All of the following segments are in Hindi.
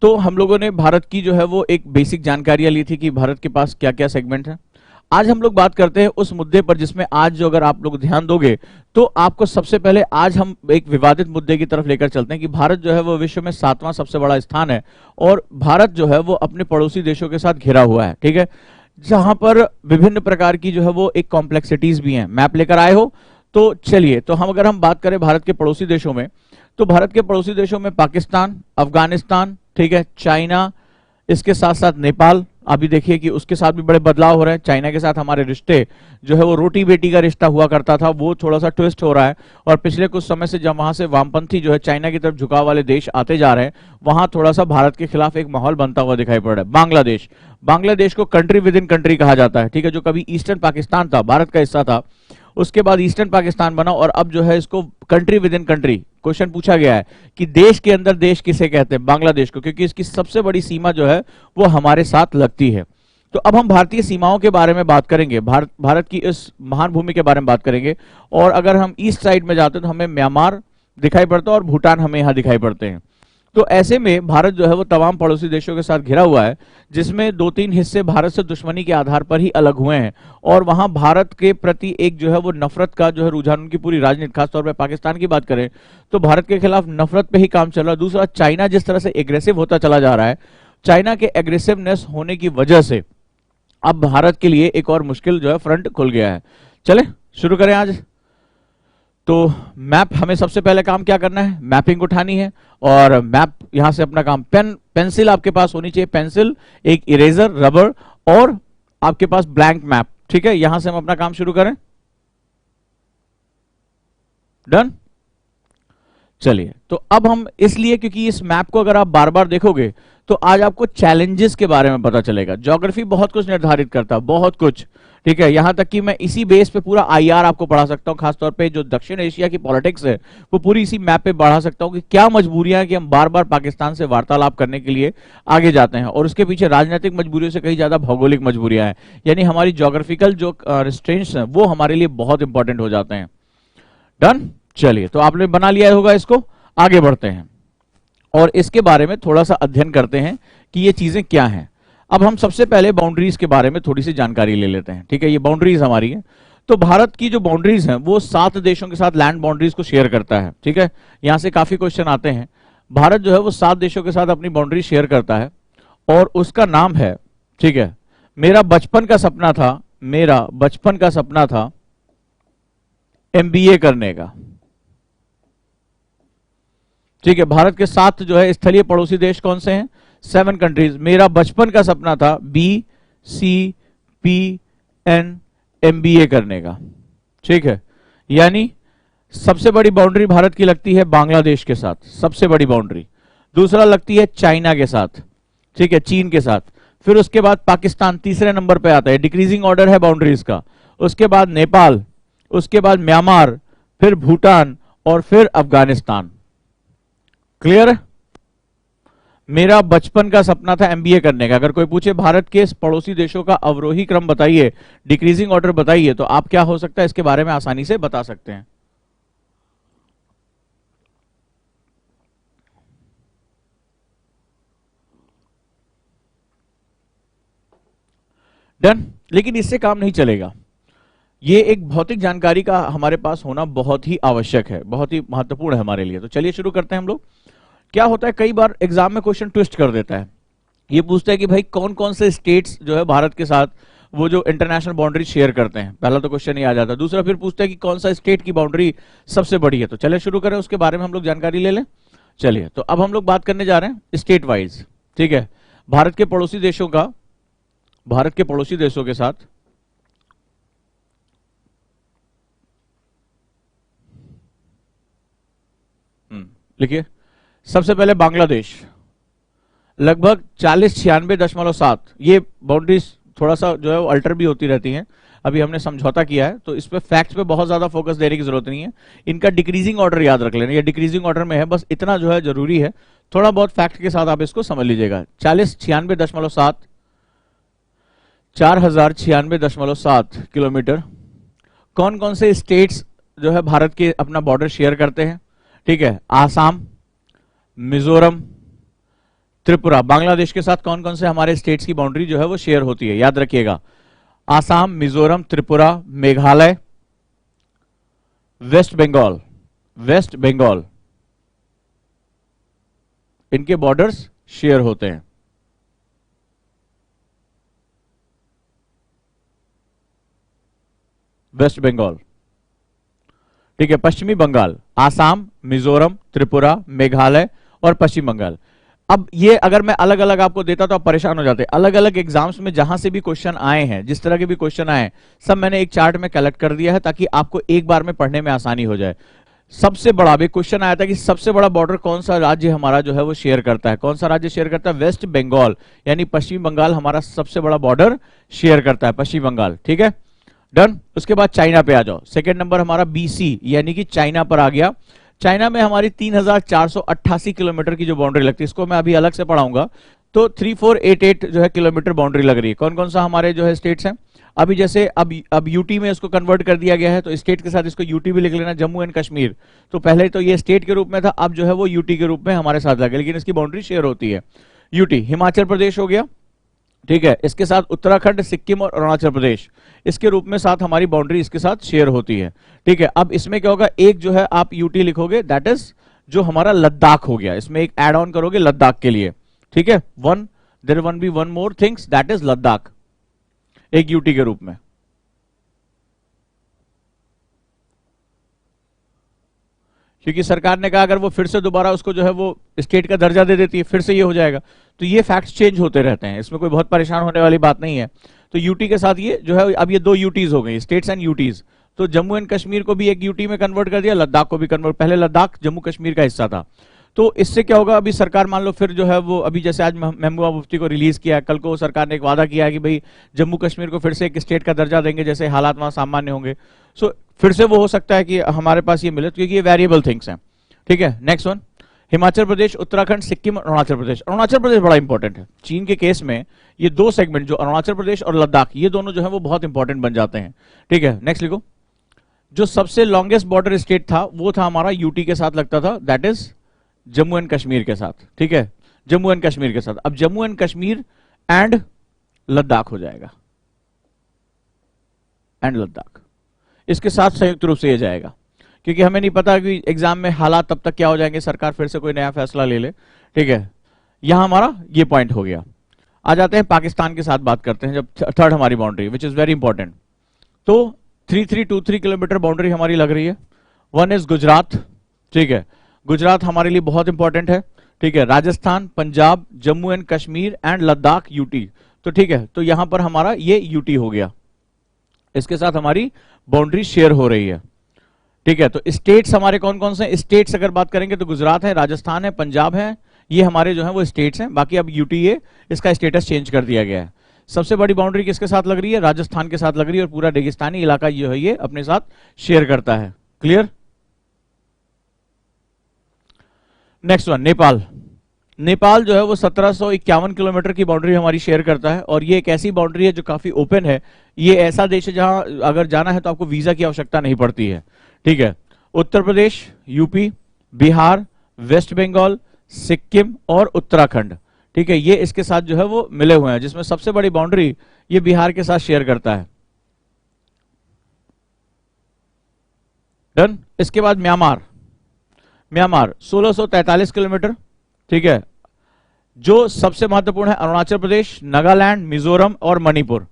तो हम लोगों ने भारत की जो है वो एक बेसिक जानकारियां ली थी कि भारत के पास क्या क्या सेगमेंट है। आज हम लोग बात करते हैं उस मुद्दे पर जिसमें आज जो अगर आप लोग ध्यान दोगे तो आपको सबसे पहले आज हम एक विवादित मुद्दे की तरफ लेकर चलते हैं कि भारत जो है वो विश्व में 7वां सबसे बड़ा स्थान है और भारत जो है वो अपने पड़ोसी देशों के साथ घिरा हुआ है, ठीक है, जहां पर विभिन्न प्रकार की जो है वो एक कॉम्प्लेक्सिटीज भी हैं। मैप लेकर आए हो तो चलिए, तो अगर हम बात करें भारत के पड़ोसी देशों में, तो भारत के पड़ोसी देशों में पाकिस्तान, अफगानिस्तान, ठीक है, चाइना, इसके साथ साथ नेपाल। अभी देखिए कि उसके साथ भी बड़े बदलाव हो रहे हैं। चाइना के साथ हमारे रिश्ते जो है वो रोटी बेटी का रिश्ता हुआ करता था, वो थोड़ा सा ट्विस्ट हो रहा है। और पिछले कुछ समय से जब वहां से वामपंथी जो है चाइना की तरफ झुकाव वाले देश आते जा रहे हैं, वहां थोड़ा सा भारत के खिलाफ एक माहौल बनता हुआ दिखाई पड़ रहा है। बांग्लादेश, बांग्लादेश को कंट्री विद इन कंट्री कहा जाता है, ठीक है, जो कभी ईस्टर्न पाकिस्तान था, भारत का हिस्सा था, उसके बाद ईस्टर्न पाकिस्तान बना और अब जो है इसको country with in country. Question पूछा गया है कि देश के अंदर देश किसे कहते हैं? बांग्लादेश को, क्योंकि इसकी सबसे बड़ी सीमा जो है वो हमारे साथ लगती है। तो अब हम भारतीय सीमाओं के बारे में बात करेंगे, भारत की इस महान भूमि के बारे में बात करेंगे। और अगर हम ईस्ट साइड में जाते हैं तो हमें म्यांमार दिखाई पड़ता है और भूटान हमें यहां दिखाई पड़ते हैं। तो ऐसे में भारत जो है वो तमाम पड़ोसी देशों के साथ घिरा हुआ है, जिसमें 2-3 हिस्से भारत से दुश्मनी के आधार पर ही अलग हुए हैं और वहां भारत के प्रति एक जो है वो नफरत का जो है रुझान, उनकी पूरी राजनीति, खासतौर पर पाकिस्तान की बात करें तो भारत के खिलाफ नफरत पे ही काम चल रहा है। दूसरा, चाइना जिस तरह से एग्रेसिव होता चला जा रहा है, चाइना के एग्रेसिवनेस होने की वजह से अब भारत के लिए एक और मुश्किल जो है फ्रंट खुल गया है। चले शुरू करें आज। तो मैप, हमें सबसे पहले काम क्या करना है? मैपिंग उठानी है और मैप यहां से अपना काम, पेंसिल आपके पास होनी चाहिए, पेंसिल, एक इरेजर, रबर और आपके पास ब्लैंक मैप, ठीक है। यहां से हम अपना काम शुरू करें। डन। चलिए, तो अब हम इसलिए, क्योंकि इस मैप को अगर आप बार बार देखोगे तो आज आपको चैलेंजेस के बारे में पता चलेगा। ज्योग्राफी बहुत कुछ निर्धारित करता है, बहुत कुछ, ठीक है, यहां तक कि मैं इसी बेस पे पूरा आईआर आपको पढ़ा सकता हूं, खासतौर पे जो दक्षिण एशिया की पॉलिटिक्स है वो पूरी इसी मैप पे बढ़ा सकता हूं कि क्या मजबूरियां हैं कि हम बार बार पाकिस्तान से वार्तालाप करने के लिए आगे जाते हैं। और उसके पीछे राजनीतिक मजबूरियों से कहीं ज्यादा भौगोलिक मजबूरियां हैं, यानी हमारी ज्योग्राफिकल जो रिस्ट्रेंट्स हैं वो हमारे लिए बहुत इंपॉर्टेंट हो जाते हैं। डन। चलिए, तो आपने बना लिया होगा इसको, आगे बढ़ते हैं और इसके बारे में थोड़ा सा अध्ययन करते हैं कि ये चीजें क्या हैं। अब हम सबसे पहले बाउंड्रीज के बारे में थोड़ी सी जानकारी ले लेते हैं, ठीक है। ये बाउंड्रीज हमारी है। तो भारत की जो बाउंड्रीज हैं वो 7 देशों के साथ लैंड बाउंड्रीज को शेयर करता है, ठीक है। यहां से काफी क्वेश्चन आते हैं। भारत जो है वो 7 देशों के साथ अपनी बाउंड्री शेयर करता है और उसका नाम है, ठीक है, मेरा बचपन का सपना था, मेरा बचपन का सपना था MBA करने का, ठीक है। भारत के 7 जो है स्थलीय पड़ोसी देश कौन से हैं? 7 कंट्रीज। मेरा बचपन का सपना था BCPN MBA करने का, ठीक है। यानी सबसे बड़ी बाउंड्री भारत की लगती है बांग्लादेश के साथ, सबसे बड़ी बाउंड्री। दूसरा लगती है चाइना के साथ, ठीक है, चीन के साथ। फिर उसके बाद पाकिस्तान तीसरे नंबर पे आता है, डिक्रीजिंग ऑर्डर है बाउंड्रीज का। उसके बाद नेपाल, उसके बाद म्यांमार, फिर भूटान और फिर अफगानिस्तान। क्लियर है? मेरा बचपन का सपना था MBA करने का। अगर कोई पूछे भारत के पड़ोसी देशों का अवरोही क्रम बताइए, डिक्रीजिंग ऑर्डर बताइए, तो आप क्या हो सकता है इसके बारे में आसानी से बता सकते हैं। डन। लेकिन इससे काम नहीं चलेगा, ये एक भौतिक जानकारी का हमारे पास होना बहुत ही आवश्यक है, बहुत ही महत्वपूर्ण है हमारे लिए। तो चलिए शुरू करते हैं हम लोग। क्या होता है, कई बार एग्जाम में क्वेश्चन ट्विस्ट कर देता है। ये पूछता है कि भाई कौन कौन से स्टेट्स जो है भारत के साथ वो जो इंटरनेशनल बाउंड्री शेयर करते हैं। पहला तो क्वेश्चन ही आ जाता है। दूसरा फिर पूछता है कि कौन सा स्टेट की बाउंड्री सबसे बड़ी है। तो चलिए शुरू करें, उसके बारे में हम लोग जानकारी ले लें। चलिए, तो अब हम लोग बात करने जा रहे हैं स्टेट वाइज, ठीक है। भारत के पड़ोसी देशों का, भारत के पड़ोसी देशों के साथ लिखिए। सबसे पहले बांग्लादेश, लगभग 40-96.7। ये बाउंड्रीज थोड़ा सा जो है वो अल्टर भी होती रहती हैं, अभी हमने समझौता किया है, तो इस पे फैक्ट्स पे बहुत ज्यादा फोकस देने की जरूरत नहीं है। इनका डिक्रीजिंग ऑर्डर याद रख लेना, ये डिक्रीजिंग ऑर्डर में है, बस इतना जो है जरूरी है। थोड़ा बहुत फैक्ट के साथ आप इसको समझ लीजिएगा। 40-96.7, 4096.7 किलोमीटर। कौन कौन से स्टेट्स जो है भारत के अपना बॉर्डर शेयर करते हैं? ठीक है, आसाम, मिजोरम, त्रिपुरा। बांग्लादेश के साथ कौन कौन से हमारे स्टेट्स की बाउंड्री जो है वो शेयर होती है, याद रखिएगा। आसाम, मिजोरम, त्रिपुरा, मेघालय, वेस्ट बंगाल, वेस्ट बंगाल, इनके बॉर्डर्स शेयर होते हैं। वेस्ट बंगाल, ठीक है। पश्चिमी बंगाल, आसाम, मिजोरम, त्रिपुरा, मेघालय और पश्चिम बंगाल। अब ये अगर मैं अलग अलग आपको देता तो आप परेशान हो जाते। अलग अलग एग्जाम्स में जहां से भी क्वेश्चन आए हैं, जिस तरह के भी क्वेश्चन आए, सब मैंने एक चार्ट में कलेक्ट कर दिया है ताकि आपको एक बार में पढ़ने में आसानी हो जाए। सबसे बड़ा भी क्वेश्चन आया था कि सबसे बड़ा बॉर्डर कौन सा राज्य हमारा जो है वो शेयर करता है, कौन सा राज्य शेयर करता है? वेस्ट बंगाल, यानी पश्चिम बंगाल हमारा सबसे बड़ा बॉर्डर शेयर करता है, पश्चिम बंगाल, ठीक है, डन। उसके बाद चाइना पे आ जाओ। सेकेंड नंबर हमारा बीसी यानी कि चाइना पर आ गया। चाइना में हमारी 3488 किलोमीटर की जो बाउंड्री लगती है, इसको मैं अभी अलग से पढ़ाऊंगा। तो 3488 जो है किलोमीटर बाउंड्री लग रही है। कौन कौन सा हमारे जो है स्टेट्स हैं? अभी जैसे अब यूटी में इसको कन्वर्ट कर दिया गया है, तो स्टेट के साथ इसको यूटी भी लिख लेना, जम्मू एंड कश्मीर। तो पहले तो ये स्टेट के रूप में था, अब जो है वो यूटी के रूप में हमारे साथ लगे, लेकिन इसकी बाउंड्री शेयर होती है। यूटी हिमाचल प्रदेश हो गया, ठीक है। इसके साथ उत्तराखंड, सिक्किम और अरुणाचल प्रदेश इसके रूप में साथ हमारी बाउंड्री इसके साथ शेयर होती है, ठीक है। अब इसमें क्या होगा, एक जो है आप यूटी लिखोगे, दैट इज जो हमारा लद्दाख हो गया, इसमें एक एड ऑन करोगे लद्दाख के लिए, ठीक है। There one be one more things, that is Ladakh, एक यूटी के रूप में। क्योंकि सरकार ने कहा अगर वो फिर से दोबारा उसको जो है वो स्टेट का दर्जा दे देती है, फिर से ये हो जाएगा। तो ये फैक्ट्स चेंज होते रहते हैं, इसमें कोई बहुत परेशान होने वाली बात नहीं है। तो यूटी के साथ ये जो है, अब ये दो यूटीज हो गई, स्टेट्स एंड यूटीज। तो जम्मू एंड कश्मीर को भी एक यूटी में कन्वर्ट कर दिया, लद्दाख को भी कन्वर्ट, पहले लद्दाख जम्मू कश्मीर का हिस्सा था। तो इससे क्या होगा, अभी सरकार मान लो फिर जो है वो, अभी जैसे आज महबूबा मुफ्ती को रिलीज किया, कल को सरकार ने एक वादा किया है कि भाई जम्मू कश्मीर को फिर से एक स्टेट का दर्जा देंगे जैसे हालात वहां सामान्य होंगे। सो फिर से वो हो सकता है कि हमारे पास ये मिले, क्योंकि ये वेरिएबल थिंग्स हैं, ठीक है। Next one, Himachal Pradesh, Uttarakhand, Sikkim, Arunachal Pradesh. अरुणाचल प्रदेश बड़ा इंपॉर्टेंट है। चीन के केस में ये दो सेगमेंट जो अरुणाचल प्रदेश और लद्दाख, ये दोनों जो है वो बहुत इंपॉर्टेंट बन जाते हैं, ठीक है। नेक्स्ट लिखो, जो सबसे लॉन्गेस्ट बॉर्डर स्टेट था वो था हमारा यूटी के साथ लगता था, that is Jammu and Kashmir के साथ, ठीक है, जम्मू एंड कश्मीर के साथ। अब जम्मू एंड कश्मीर एंड लद्दाख हो जाएगा, एंड लद्दाख इसके साथ संयुक्त रूप से ये जाएगा, क्योंकि हमें नहीं पता कि एग्जाम में हालात तब तक क्या हो जाएंगे, सरकार फिर से कोई नया फैसला ले ले, ठीक है। यहां हमारा ये पॉइंट हो गया। आ जाते हैं पाकिस्तान के साथ बात करते हैं, जब थर्ड हमारी boundary, which is very important. तो 3323 किलोमीटर बाउंड्री हमारी लग रही है। वन इज गुजरात, ठीक है, गुजरात हमारे लिए बहुत इंपॉर्टेंट है, ठीक है। Rajasthan, Punjab, Jammu and Kashmir and Ladakh UT, तो ठीक है। तो यहां पर हमारा ये यूटी हो गया, इसके साथ हमारी बाउंड्री शेयर हो रही है, ठीक है। तो स्टेट्स हमारे कौन कौन से? स्टेट्स अगर बात करेंगे तो गुजरात है, राजस्थान है, पंजाब है, ये हमारे जो है वो स्टेट्स हैं। बाकी अब यूटी है, इसका स्टेटस चेंज कर दिया गया है। सबसे बड़ी बाउंड्री किसके साथ लग रही है? राजस्थान के साथ लग रही है, और पूरा रेगिस्तानी इलाका जो है ये अपने साथ शेयर करता है। Clear? Next one, Nepal. Nepal जो है वो 1751 किलोमीटर की बाउंड्री हमारी शेयर करता है, और ये एक ऐसी बाउंड्री है जो काफी ओपन है। ये ऐसा देश है जहां अगर जाना है तो आपको वीजा की आवश्यकता नहीं पड़ती है, ठीक है। उत्तर प्रदेश, यूपी, बिहार, वेस्ट बंगाल, सिक्किम और उत्तराखंड, ठीक है, ये इसके साथ जो है वो मिले हुए हैं, जिसमें सबसे बड़ी बाउंड्री ये बिहार के साथ शेयर करता है। डन। इसके बाद म्यांमार, म्यांमार 1643 किलोमीटर, ठीक है। जो सबसे महत्वपूर्ण है अरुणाचल प्रदेश, नागालैंड, मिजोरम और मणिपुर,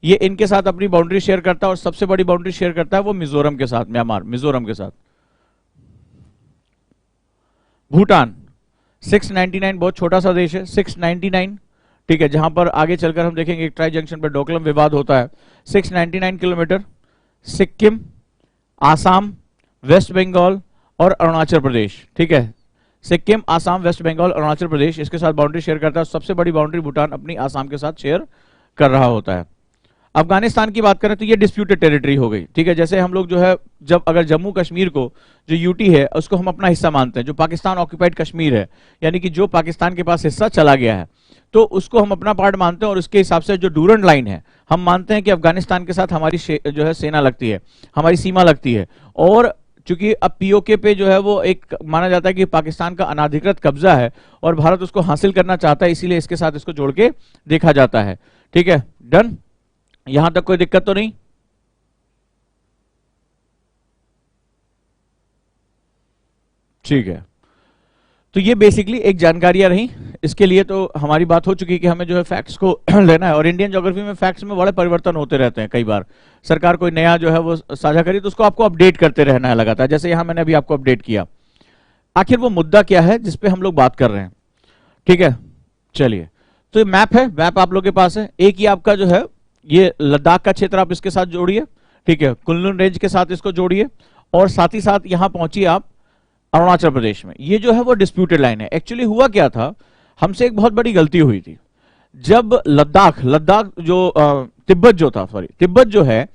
ये इनके साथ अपनी बाउंड्री शेयर करता है, और सबसे बड़ी बाउंड्री शेयर करता है वो मिजोरम के साथ, म्यांमार मिजोरम के साथ। भूटान 699, बहुत छोटा सा देश है, 699, ठीक है, जहां पर आगे चलकर हम देखेंगे एक ट्राई जंक्शन पर डोकलम विवाद होता है। 699 किलोमीटर। सिक्किम, आसाम, वेस्ट बंगाल और अरुणाचल प्रदेश, ठीक है। सिक्किम, आसाम, वेस्ट बंगाल, अरुणाचल प्रदेश इसके साथ बाउंड्री शेयर करता है। सबसे बड़ी बाउंड्री भूटान अपनी आसाम के साथ शेयर कर रहा होता है। अफगानिस्तान की बात करें तो ये डिस्प्यूटेड टेरिटरी हो गई, ठीक है। जैसे हम लोग जो है, जब अगर जम्मू कश्मीर को जो यूटी है उसको हम अपना हिस्सा मानते हैं, जो पाकिस्तान ऑक्यूपाइड कश्मीर है, यानी कि जो पाकिस्तान के पास हिस्सा चला गया है, तो उसको हम अपना पार्ट मानते हैं, और उसके हिसाब से जो डूरंड लाइन है, हम मानते हैं कि अफगानिस्तान के साथ हमारी जो है सेना लगती है, हमारी सीमा लगती है। और क्योंकि अब पीओके पे जो है वो एक माना जाता है कि पाकिस्तान का अनाधिकृत कब्जा है और भारत उसको हासिल करना चाहता है, इसीलिए इसके साथ इसको जोड़ के देखा जाता है। ठीक है, डन, यहां तक कोई दिक्कत तो नहीं? ठीक है, तो ये बेसिकली एक जानकारियां रही। इसके लिए तो हमारी बात हो चुकी है कि हमें जो है फैक्ट्स को लेना है, और इंडियन ज्योग्राफी में फैक्ट्स में बड़े परिवर्तन होते रहते हैं। कई बार सरकार कोई नया जो है वो साझा करी तो उसको आपको अपडेट करते रहना है लगातार, जैसे यहां मैंने अभी आपको अपडेट किया। आखिर वो मुद्दा क्या है जिसपे हम लोग बात कर रहे हैं? ठीक है, चलिए, तो ये मैप है, मैप आप लोग के पास है। एक ही आपका जो है ये लद्दाख का क्षेत्र आप इसके साथ जोड़िए, ठीक है, कुनलुन रेंज के साथ इसको जोड़िए, और साथ ही साथ यहां पहुंचिए आप अरुणाचल प्रदेश में। ये जो है वो डिस्प्यूटेड लाइन है। एक्चुअली हुआ क्या था, हमसे एक बहुत बड़ी गलती हुई थी। जब लद्दाख लद्दाख जो तिब्बत जो था, सॉरी तिब्बत जो है,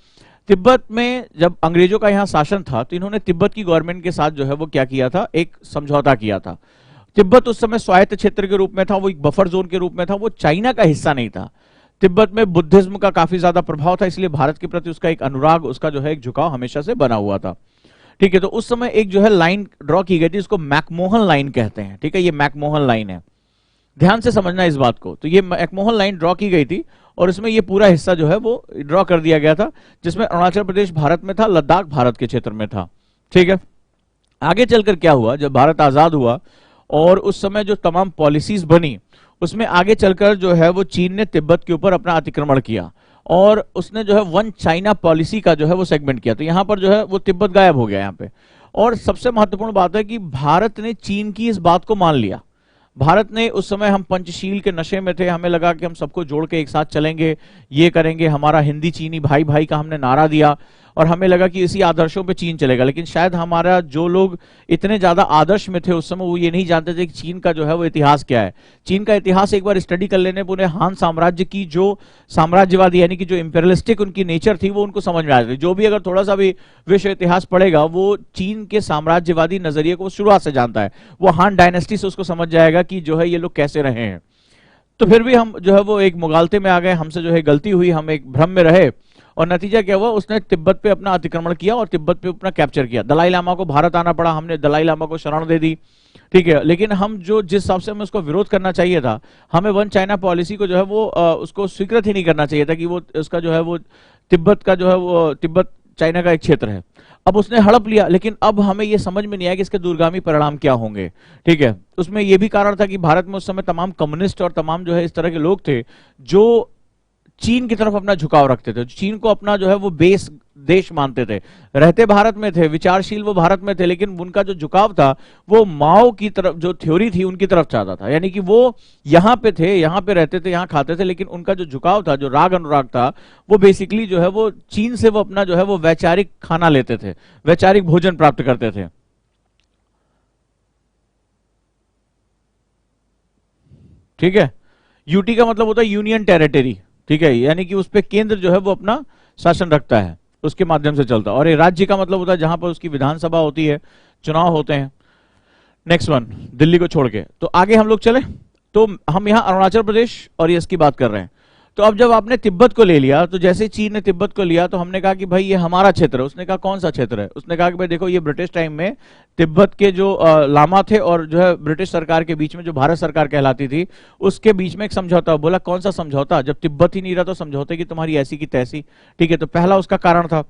तिब्बत में जब अंग्रेजों का यहां शासन था तो इन्होंने तिब्बत की गवर्नमेंट के साथ जो है वो क्या किया था, एक समझौता किया था। तिब्बत उस समय स्वायत्त क्षेत्र के रूप में था, वो एक बफर जोन के रूप में था, वो चाइना का हिस्सा नहीं था। तिब्बत में बुद्धिज्म का काफी ज्यादा प्रभाव था, इसलिए भारत के प्रति उसका एक अनुराग, उसका जो है एक झुकाव हमेशा से बना हुआ था। ठीक है, तो उस समय एक जो है लाइन ड्रॉ की गई थी, इसको मैकमोहन लाइन कहते हैं। ठीक है, ये मैकमोहन लाइन है, ध्यान से समझना इस बात को। तो ये मैकमोहन लाइन ड्रॉ की गई थी और इसमें ये पूरा हिस्सा जो है वो ड्रॉ कर दिया गया था, जिसमें अरुणाचल प्रदेश भारत में था, लद्दाख भारत के क्षेत्र में था। ठीक है, आगे चलकर क्या हुआ, जब भारत आजाद हुआ और उस समय जो तमाम पॉलिसीज बनी, उसमें आगे चलकर जो है वो चीन ने तिब्बत के ऊपर अपना अतिक्रमण किया और उसने जो है वन चाइना पॉलिसी का जो है वो सेगमेंट किया। तो यहां पर जो है वो तिब्बत गायब हो गया यहां पे। और सबसे महत्वपूर्ण बात है कि भारत ने चीन की इस बात को मान लिया। भारत ने उस समय, हम पंचशील के नशे में थे, हमें लगा कि हम सबको जोड़ के एक साथ चलेंगे, ये करेंगे, हमारा हिंदी चीनी भाई भाई का हमने नारा दिया और हमें लगा कि इसी आदर्शों पे चीन चलेगा। लेकिन शायद हमारा जो लोग इतने ज्यादा आदर्श में थे उस समय, वो ये नहीं जानते थे कि चीन का जो है वो इतिहास क्या है। चीन का इतिहास एक बार स्टडी कर लेने पर उन्हें हान साम्राज्य की जो साम्राज्यवादी यानी कि जो इंपेरियलिस्टिक उनकी नेचर थी वो उनको समझ में आ जाती। जो भी अगर थोड़ा सा भी विश्व इतिहास पढ़ेगा वो चीन के साम्राज्यवादी नजरिए को शुरुआत से जानता है। वो हान डायनेस्टी से उसको समझ जाएगा कि जो है ये लोग कैसे रहे हैं। तो फिर भी हम जो है वो एक मुगालते में आ गए, हमसे जो है गलती हुई, हम एक भ्रम में रहे और नतीजा क्या हुआ, उसने तिब्बत पे अपना अतिक्रमण किया और तिब्बत पे अपना कैप्चर किया। दलाई लामा को भारत आना पड़ा, हमने दलाई लामा को शरण दे दी। ठीक है, लेकिन हम जो जिस हिसाब से हमें उसको विरोध करना चाहिए था, हमें वन चाइना पॉलिसी को जो है वो उसको स्वीकृत ही नहीं करना चाहिए था कि वो उसका जो है वो तिब्बत का जो है वो तिब्बत चाइना का एक क्षेत्र है। अब उसने हड़प लिया, लेकिन अब हमें यह समझ में नहीं आया कि इसके दूरगामी परिणाम क्या होंगे। ठीक है, उसमें यह भी कारण था कि भारत में उस समय तमाम कम्युनिस्ट और तमाम जो है इस तरह के लोग थे जो चीन की तरफ अपना झुकाव रखते थे, चीन को अपना जो है वो बेस देश मानते थे। रहते भारत में थे, विचारशील वो भारत में थे, लेकिन उनका जो झुकाव था वो माओ की तरफ, जो थ्योरी थी उनकी तरफ चाहता था। यानी कि वो यहां पे थे, यहां पे रहते थे, यहां खाते थे, लेकिन उनका जो झुकाव था, जो राग अनुराग था, वो बेसिकली जो है वो चीन से वो अपना जो है वो वैचारिक खाना लेते थे, वैचारिक भोजन प्राप्त करते थे। ठीक है, यूटी का मतलब होता है यूनियन टेरिटरी। ठीक है, यानी कि उस पे केंद्र जो है वो अपना शासन रखता है, उसके माध्यम से चलता है। और ये राज्य का मतलब होता है जहां पर उसकी विधानसभा होती है, चुनाव होते हैं। नेक्स्ट वन, दिल्ली को छोड़ के तो आगे हम लोग चले, तो हम यहां अरुणाचल प्रदेश और ये इसकी बात कर रहे हैं। तो अब जब आपने तिब्बत को ले लिया, तो जैसे चीन ने तिब्बत को लिया तो हमने कहा कि भाई ये हमारा क्षेत्र है। उसने कहा कौन सा क्षेत्र है? उसने कहा कि भाई देखो, ये ब्रिटिश टाइम में तिब्बत के जो लामा थे और जो है ब्रिटिश सरकार के बीच में जो भारत सरकार कहलाती थी, उसके बीच में एक समझौता। बोला कौन सा समझौता? जब तिब्बत ही नहीं रहा तो समझौते की तुम्हारी ऐसी की तैसी। ठीक है, तो पहला उसका कारण था।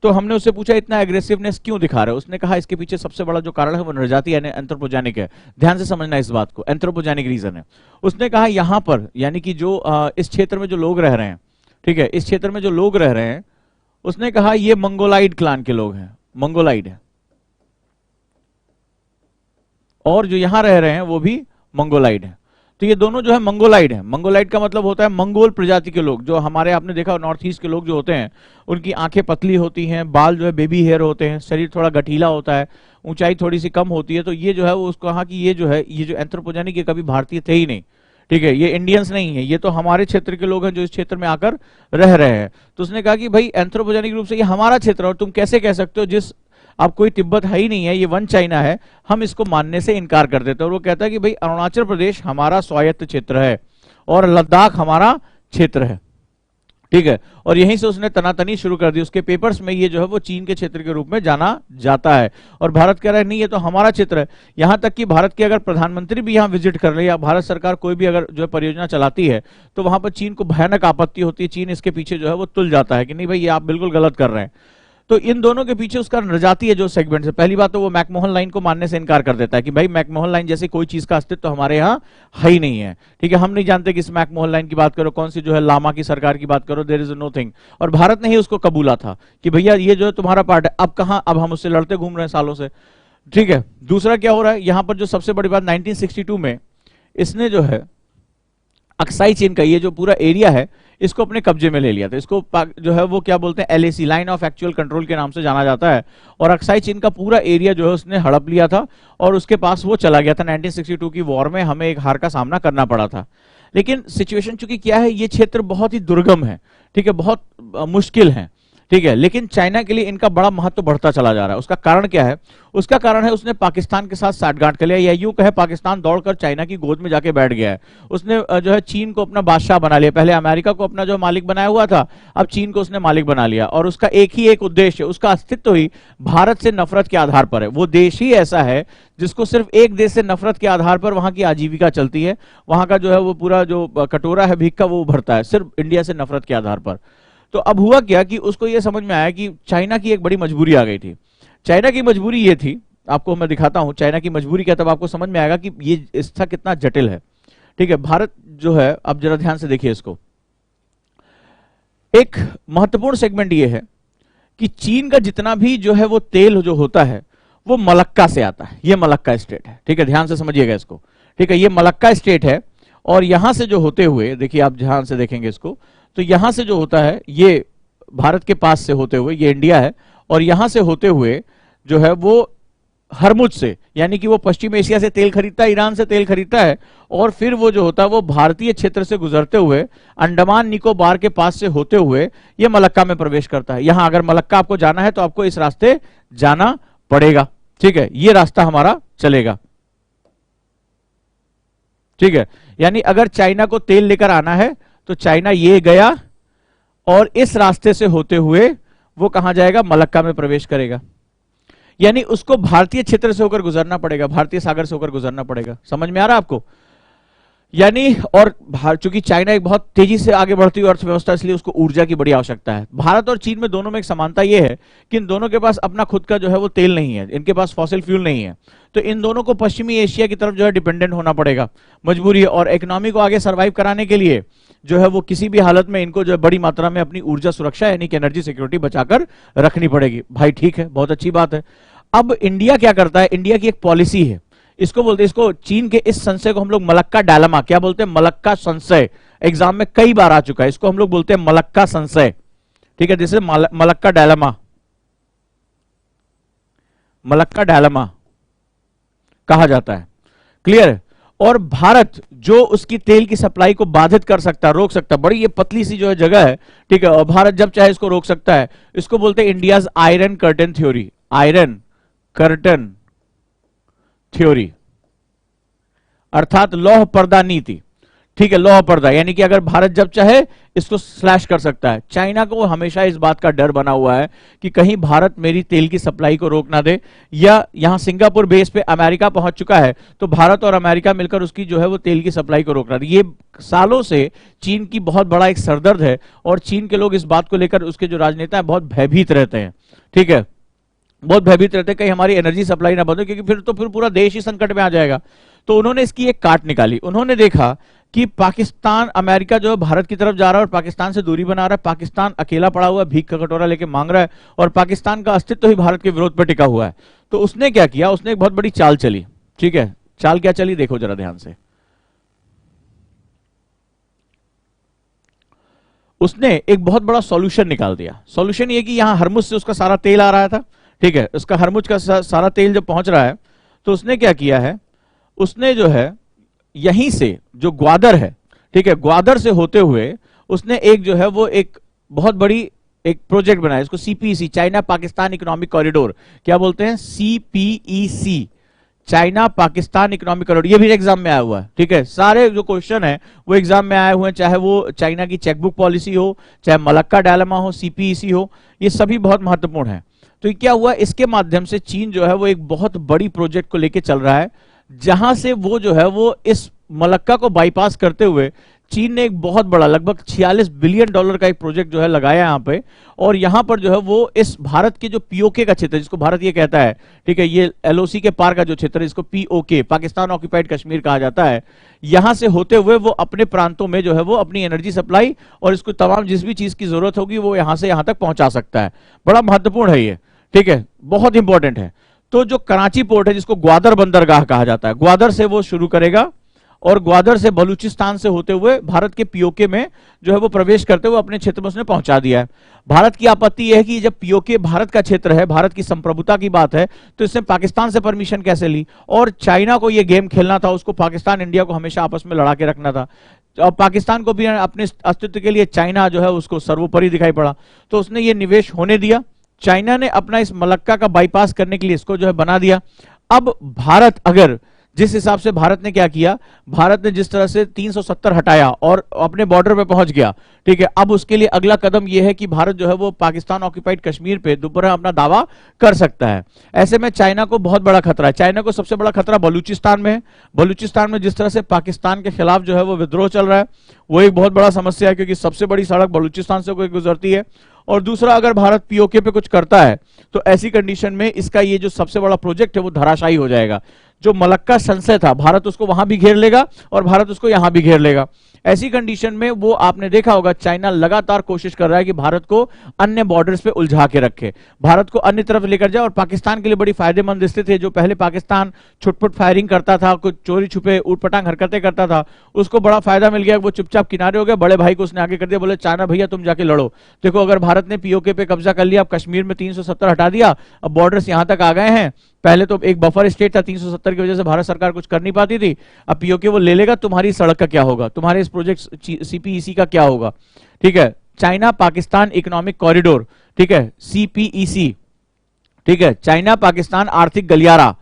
तो हमने उससे पूछा इतना एग्रेसिवनेस क्यों दिखा रहे हो? उसने कहा इसके पीछे सबसे बड़ा जो कारण है वो नरजाति यानी एंथ्रोपोजेनिक है। ध्यान से समझना इस बात को, एंथ्रोपोजेनिक रीजन है। उसने कहा यहां पर यानी कि जो इस क्षेत्र में जो लोग रह रहे हैं, ठीक है, इस क्षेत्र में जो लोग रह रहे हैं, उसने कहा ये मंगोलाइड क्लान के लोग हैं, मंगोलाइड है, और जो यहां रह रहे हैं वो भी मंगोलाइड है। तो ये दोनों जो है मंगोलाइड है। मंगोलाइड का मतलब होता है मंगोल प्रजाति के लोग। जो हमारे आपने देखा नॉर्थ ईस्ट के लोग जो होते हैं, उनकी आंखें पतली होती हैं, बाल जो है बेबी हेयर होते हैं, शरीर थोड़ा गठीला होता है, ऊंचाई थोड़ी सी कम होती है। तो ये जो है वो उसको कहा कि ये जो है, ये जो एंथ्रोपोजेनिक, ये कभी भारतीय थे ही नहीं। ठीक है, ये इंडियंस नहीं है, ये तो हमारे क्षेत्र के लोग हैं जो इस क्षेत्र में आकर रह रहे हैं। तो उसने कहा कि भाई एंथ्रोपोजेनिक रूप से ये हमारा क्षेत्र है और तुम कैसे कह सकते हो, जिस अब कोई तिब्बत है ही नहीं है, ये वन चाइना है, हम इसको मानने से इनकार कर देते हैं। और वो कहता है कि भाई अरुणाचल प्रदेश हमारा स्वायत्त क्षेत्र है और लद्दाख हमारा क्षेत्र है। ठीक है, और यहीं से उसने तनातनी शुरू कर दी। उसके पेपर्स में ये जो है वो चीन के क्षेत्र के रूप में जाना जाता है, और भारत कह रहा है नहीं ये तो हमारा क्षेत्र है। यहां तक कि भारत के अगर प्रधानमंत्री भी यहां विजिट कर ले या भारत सरकार कोई भी अगर जो है परियोजना चलाती है तो वहां पर चीन को भयानक आपत्ति होती है। चीन इसके पीछे जो है वो तुल जाता है कि नहीं भाई ये आप बिल्कुल गलत कर रहे हैं। तो इन दोनों के पीछे उसका नजाती है जो सेगमेंट है। पहली बात तो वो मैकमोहन लाइन को मानने से इनकार कर देता है कि भाई मैकमोहन लाइन जैसी कोई चीज का अस्तित्व तो हमारे यहाँ है ही नहीं है। ठीक है, हम नहीं जानते कि इस मैकमोहन लाइन की बात करो, कौन सी जो है लामा की सरकार की बात करो, देयर इज नो थिंग। और भारत ने ही उसको कबूला था कि भैया ये जो है तुम्हारा पार्ट है। अब कहां, अब हम उससे लड़ते घूम रहे हैं सालों से। ठीक है, दूसरा क्या हो रहा है यहां पर जो सबसे बड़ी बात 1962 में इसने जो है अक्साई चीन का ये जो पूरा एरिया है इसको अपने कब्जे में ले लिया था। इसको जो है वो क्या बोलते हैं LAC, line of actual control के नाम से जाना जाता है। और अक्साई चीन का पूरा एरिया जो है उसने हड़प लिया था और उसके पास वो चला गया था। 1962 की वॉर में हमें एक हार का सामना करना पड़ा था। लेकिन सिचुएशन चूंकि क्या है, ये क्षेत्र बहुत ही दुर्गम है, ठीक है, बहुत मुश्किल है, ठीक है। लेकिन चाइना के लिए इनका बड़ा महत्व बढ़ता चला जा रहा है। उसका कारण क्या है? उसका कारण है उसने पाकिस्तान के साथ साठगांठ कर लिया, या यूं कहे पाकिस्तान दौड़कर चाइना की गोद में जाके बैठ गया है। उसने जो है चीन को अपना बादशाह बना लिया। पहले अमेरिका को अपना जो मालिक बनाया हुआ था, अब चीन को उसने मालिक बना लिया। और उसका एक ही एक उद्देश्य, उसका अस्तित्व ही भारत से नफरत के आधार पर है। वो देश ही ऐसा है जिसको सिर्फ एक देश से नफरत के आधार पर वहां की आजीविका चलती है। वहां का जो है वो पूरा जो कटोरा है भीख का वो उभरता है सिर्फ इंडिया से नफरत के आधार पर। तो अब हुआ क्या कि उसको ये समझ में आया कि चाइना की एक बड़ी मजबूरी आ गई थी। चाइना की मजबूरी ये थी, आपको मैं दिखाता हूं चाइना की मजबूरी क्या, तब आपको समझ में आएगा कि ये स्थिति कितना जटिल है। ठीक है, भारत जो है, अब जरा ध्यान से देखिए इसको। एक महत्वपूर्ण सेगमेंट ये है कि चीन का जितना भी जो है वो तेल जो होता है वो मलक्का से आता है। ये मलक्का स्टेट है, ठीक है, ध्यान से समझिएगा इसको। ठीक है, ये मलक्का स्टेट है और यहां से जो होते हुए, देखिए आप ध्यान से देखेंगे इसको, तो यहां से जो होता है ये भारत के पास से होते हुए ये इंडिया है, और यहां से होते हुए जो है वो हरमुज से, यानी कि वो पश्चिम एशिया से तेल खरीदता है, ईरान से तेल खरीदता है, और फिर वो जो होता है वो भारतीय क्षेत्र से गुजरते हुए अंडमान निकोबार के पास से होते हुए ये मलक्का में प्रवेश करता है। यहां अगर मलक्का आपको जाना है तो आपको इस रास्ते जाना पड़ेगा। ठीक है, ये रास्ता हमारा चलेगा। ठीक है, यानी अगर चाइना को तेल लेकर आना है तो चाइना ये गया और इस रास्ते से होते हुए वो कहां जाएगा? मलक्का में प्रवेश करेगा। यानी उसको भारतीय क्षेत्र से होकर गुजरना पड़ेगा, भारतीय सागर से होकर गुजरना पड़ेगा। समझ में आ रहा है आपको? यानी और चूंकि चाइना एक बहुत तेजी से आगे बढ़ती हुई अर्थव्यवस्था, इसलिए उसको ऊर्जा की बड़ी आवश्यकता है। भारत और चीन में दोनों में एक समानता यह है कि इन दोनों के पास अपना खुद का जो है वो तेल नहीं है, इनके पास फॉसिल फ्यूल नहीं है। तो इन दोनों को पश्चिमी एशिया की तरफ जो है डिपेंडेंट होना पड़ेगा, मजबूरी है। और इकोनॉमी को आगे सर्वाइव कराने के लिए जो है वो किसी भी हालत में इनको जो है बड़ी मात्रा में अपनी ऊर्जा सुरक्षा यानी कि एनर्जी सिक्योरिटी बचाकर रखनी पड़ेगी। भाई ठीक है, बहुत अच्छी बात है। अब इंडिया क्या करता है? इंडिया की एक पॉलिसी है, इसको बोलते हैं, इसको चीन के इस संशय को हम लोग मलक्का डायलेमा, क्या बोलते हैं? मलक्का संशय। एग्जाम में कई बार आ चुका है, इसको हम लोग बोलते हैं मलक्का संशय। ठीक है, जैसे मलक्का डायलेमा, मलक्का डायलेमा कहा जाता है। क्लियर है? और भारत जो उसकी तेल की सप्लाई को बाधित कर सकता है, रोक सकता है, बड़ी ये पतली सी जो है जगह है, ठीक है, और भारत जब चाहे इसको रोक सकता है। इसको बोलते हैं India's iron curtain theory, iron curtain theory, अर्थात लौह पर्दा नीति। ठीक है, लौह पर्दा, यानी कि अगर भारत जब चाहे इसको स्लैश कर सकता है। चाइना को हमेशा इस बात का डर बना हुआ है कि कहीं भारत मेरी तेल की सप्लाई को रोक ना दे, या यहां सिंगापुर बेस पे अमेरिका पहुंच चुका है तो भारत और अमेरिका मिलकर उसकी जो है वो तेल की सप्लाई को रोक ना दे। ये सालों से चीन की बहुत बड़ा एक सरदर्द है, और चीन के लोग इस बात को लेकर, उसके जो राजनेता है बहुत भयभीत रहते हैं। ठीक है, बहुत भयभीत रहते हैं कहीं हमारी एनर्जी सप्लाई ना बंद हो, क्योंकि फिर पूरा देश ही संकट में आ जाएगा। तो उन्होंने इसकी एक काट निकाली। उन्होंने देखा कि पाकिस्तान, अमेरिका जो है भारत की तरफ जा रहा है और पाकिस्तान से दूरी बना रहा है, पाकिस्तान अकेला पड़ा हुआ है, भीख का कटोरा लेके मांग रहा है, और पाकिस्तान का अस्तित्व ही भारत के विरोध पर टिका हुआ है। तो उसने क्या किया? उसने एक बहुत बड़ी चाल चली। ठीक है, चाल क्या चली देखो जरा ध्यान से। उसने एक बहुत बड़ा सॉल्यूशन निकाल दिया। सॉल्यूशन ये कि यहां हरमुज से उसका सारा तेल आ रहा था। ठीक है, उसका हरमुज का सारा तेल जब पहुंच रहा है तो उसने क्या किया है? उसने जो है यहीं से जो ग्वादर है, ठीक है, ग्वादर से होते हुए उसने एक जो है वो एक बहुत बड़ी एक प्रोजेक्ट बनाया, इसको CPEC, China Pakistan economic corridor, क्या बोलते हैं? CPEC, China Pakistan economic corridor, ये भी एग्जाम में आया हुआ है। ठीक है, सारे जो क्वेश्चन है वो एग्जाम में आए हुए हैं, चाहे वो चाइना की चेकबुक पॉलिसी हो, चाहे मलक्का डायलेमा हो, सीपीईसी हो, ये सभी बहुत महत्वपूर्ण है। तो ये क्या हुआ, इसके माध्यम से चीन जो है वो एक बहुत बड़ी प्रोजेक्ट को लेके चल रहा है, जहां से वो जो है वो इस मलक्का को बाईपास करते हुए चीन ने एक बहुत बड़ा लगभग 46 बिलियन डॉलर का एक प्रोजेक्ट जो है लगाया यहाँ पे। और यहाँ पर जो है वो इस भारत के जो पीओके का क्षेत्र, जिसको भारत ये कहता है, ठीक है, ये एलओसी के पार का जो क्षेत्र है, इसको पीओके, पाकिस्तान ऑक्यूपाइड कश्मीर कहा जाता है, यहां से होते हुए वो अपने प्रांतों में जो है वो अपनी एनर्जी सप्लाई और इसको तमाम जिस भी चीज की जरूरत होगी वो यहां से यहां तक पहुंचा सकता है। बड़ा महत्वपूर्ण है ये, ठीक है, बहुत इंपॉर्टेंट है। तो जो कराची पोर्ट है, जिसको ग्वादर बंदरगाह कहा जाता है, ग्वादर से वो शुरू करेगा और ग्वादर से बलूचिस्तान से होते हुए भारत के पीओके में जो है वो प्रवेश करते हुए अपने क्षेत्र में उसने पहुंचा दिया है। भारत की आपत्ति यह है कि जब पीओके भारत का क्षेत्र है, भारत की संप्रभुता की बात है, तो इसने पाकिस्तान से परमिशन कैसे ली? और चाइना को यह गेम खेलना था, उसको पाकिस्तान इंडिया को हमेशा आपस में लड़ा के रखना था, और पाकिस्तान को भी अपने अस्तित्व के लिए चाइना जो है उसको सर्वोपरि दिखाई पड़ा, तो उसने ये निवेश होने दिया। चाइना ने अपना इस मलक्का का बाईपास करने के लिए इसको जो है बना दिया। अब भारत, अगर जिस हिसाब से भारत ने क्या किया, भारत ने जिस तरह से 370 हटाया और अपने बॉर्डर पे पहुंच गया, ठीक है, अब उसके लिए अगला कदम यह है कि भारत जो है वो पाकिस्तान ऑक्यूपाइड कश्मीर पे दोबारा अपना दावा कर सकता है। ऐसे में चाइना को बहुत बड़ा खतरा है। चाइना को सबसे बड़ा खतरा बलूचिस्तान में है। बलूचिस्तान में जिस तरह से पाकिस्तान के खिलाफ जो है वो विद्रोह चल रहा है, वो एक बहुत बड़ा समस्या है, क्योंकि सबसे बड़ी सड़क बलूचिस्तान से गुजरती है। और दूसरा, अगर भारत पीओके पे कुछ करता है तो ऐसी कंडीशन में इसका ये जो सबसे बड़ा प्रोजेक्ट है वो धराशायी हो जाएगा। जो मलक्का संशय था, भारत उसको वहां भी घेर लेगा और भारत उसको यहां भी घेर लेगा। ऐसी कंडीशन में वो, आपने देखा होगा, चाइना लगातार कोशिश कर रहा है कि भारत को अन्य बॉर्डर्स पे उलझा के रखे, भारत को अन्य तरफ लेकर जाए। और पाकिस्तान के लिए बड़ी फायदेमंद स्थिति है। जो पहले पाकिस्तान छुटपुट फायरिंग करता था, कुछ चोरी छुपे ऊटपटांग हरकतें करता था, उसको बड़ा फायदा मिल गया, वो चुपचाप किनारे हो गया। बड़े भाई को उसने आगे कर दिया, बोले चाइना भैया तुम जाके लड़ो। देखो, अगर भारत ने पीओके पे कब्जा कर लिया, अब कश्मीर में 370 हटा दिया, अब बॉर्डर्स यहां तक आ गए हैं। पहले तो एक बफर स्टेट था, 370 की वजह से भारत सरकार कुछ कर नहीं पाती थी, अब पीओके वो ले लेगा, तुम्हारी सड़क का क्या होगा, तुम्हारे इस प्रोजेक्ट सीपीईसी का क्या होगा? ठीक है, चाइना पाकिस्तान इकोनॉमिक कॉरिडोर, ठीक है, सीपीईसी, ठीक है, चाइना पाकिस्तान आर्थिक गलियारा,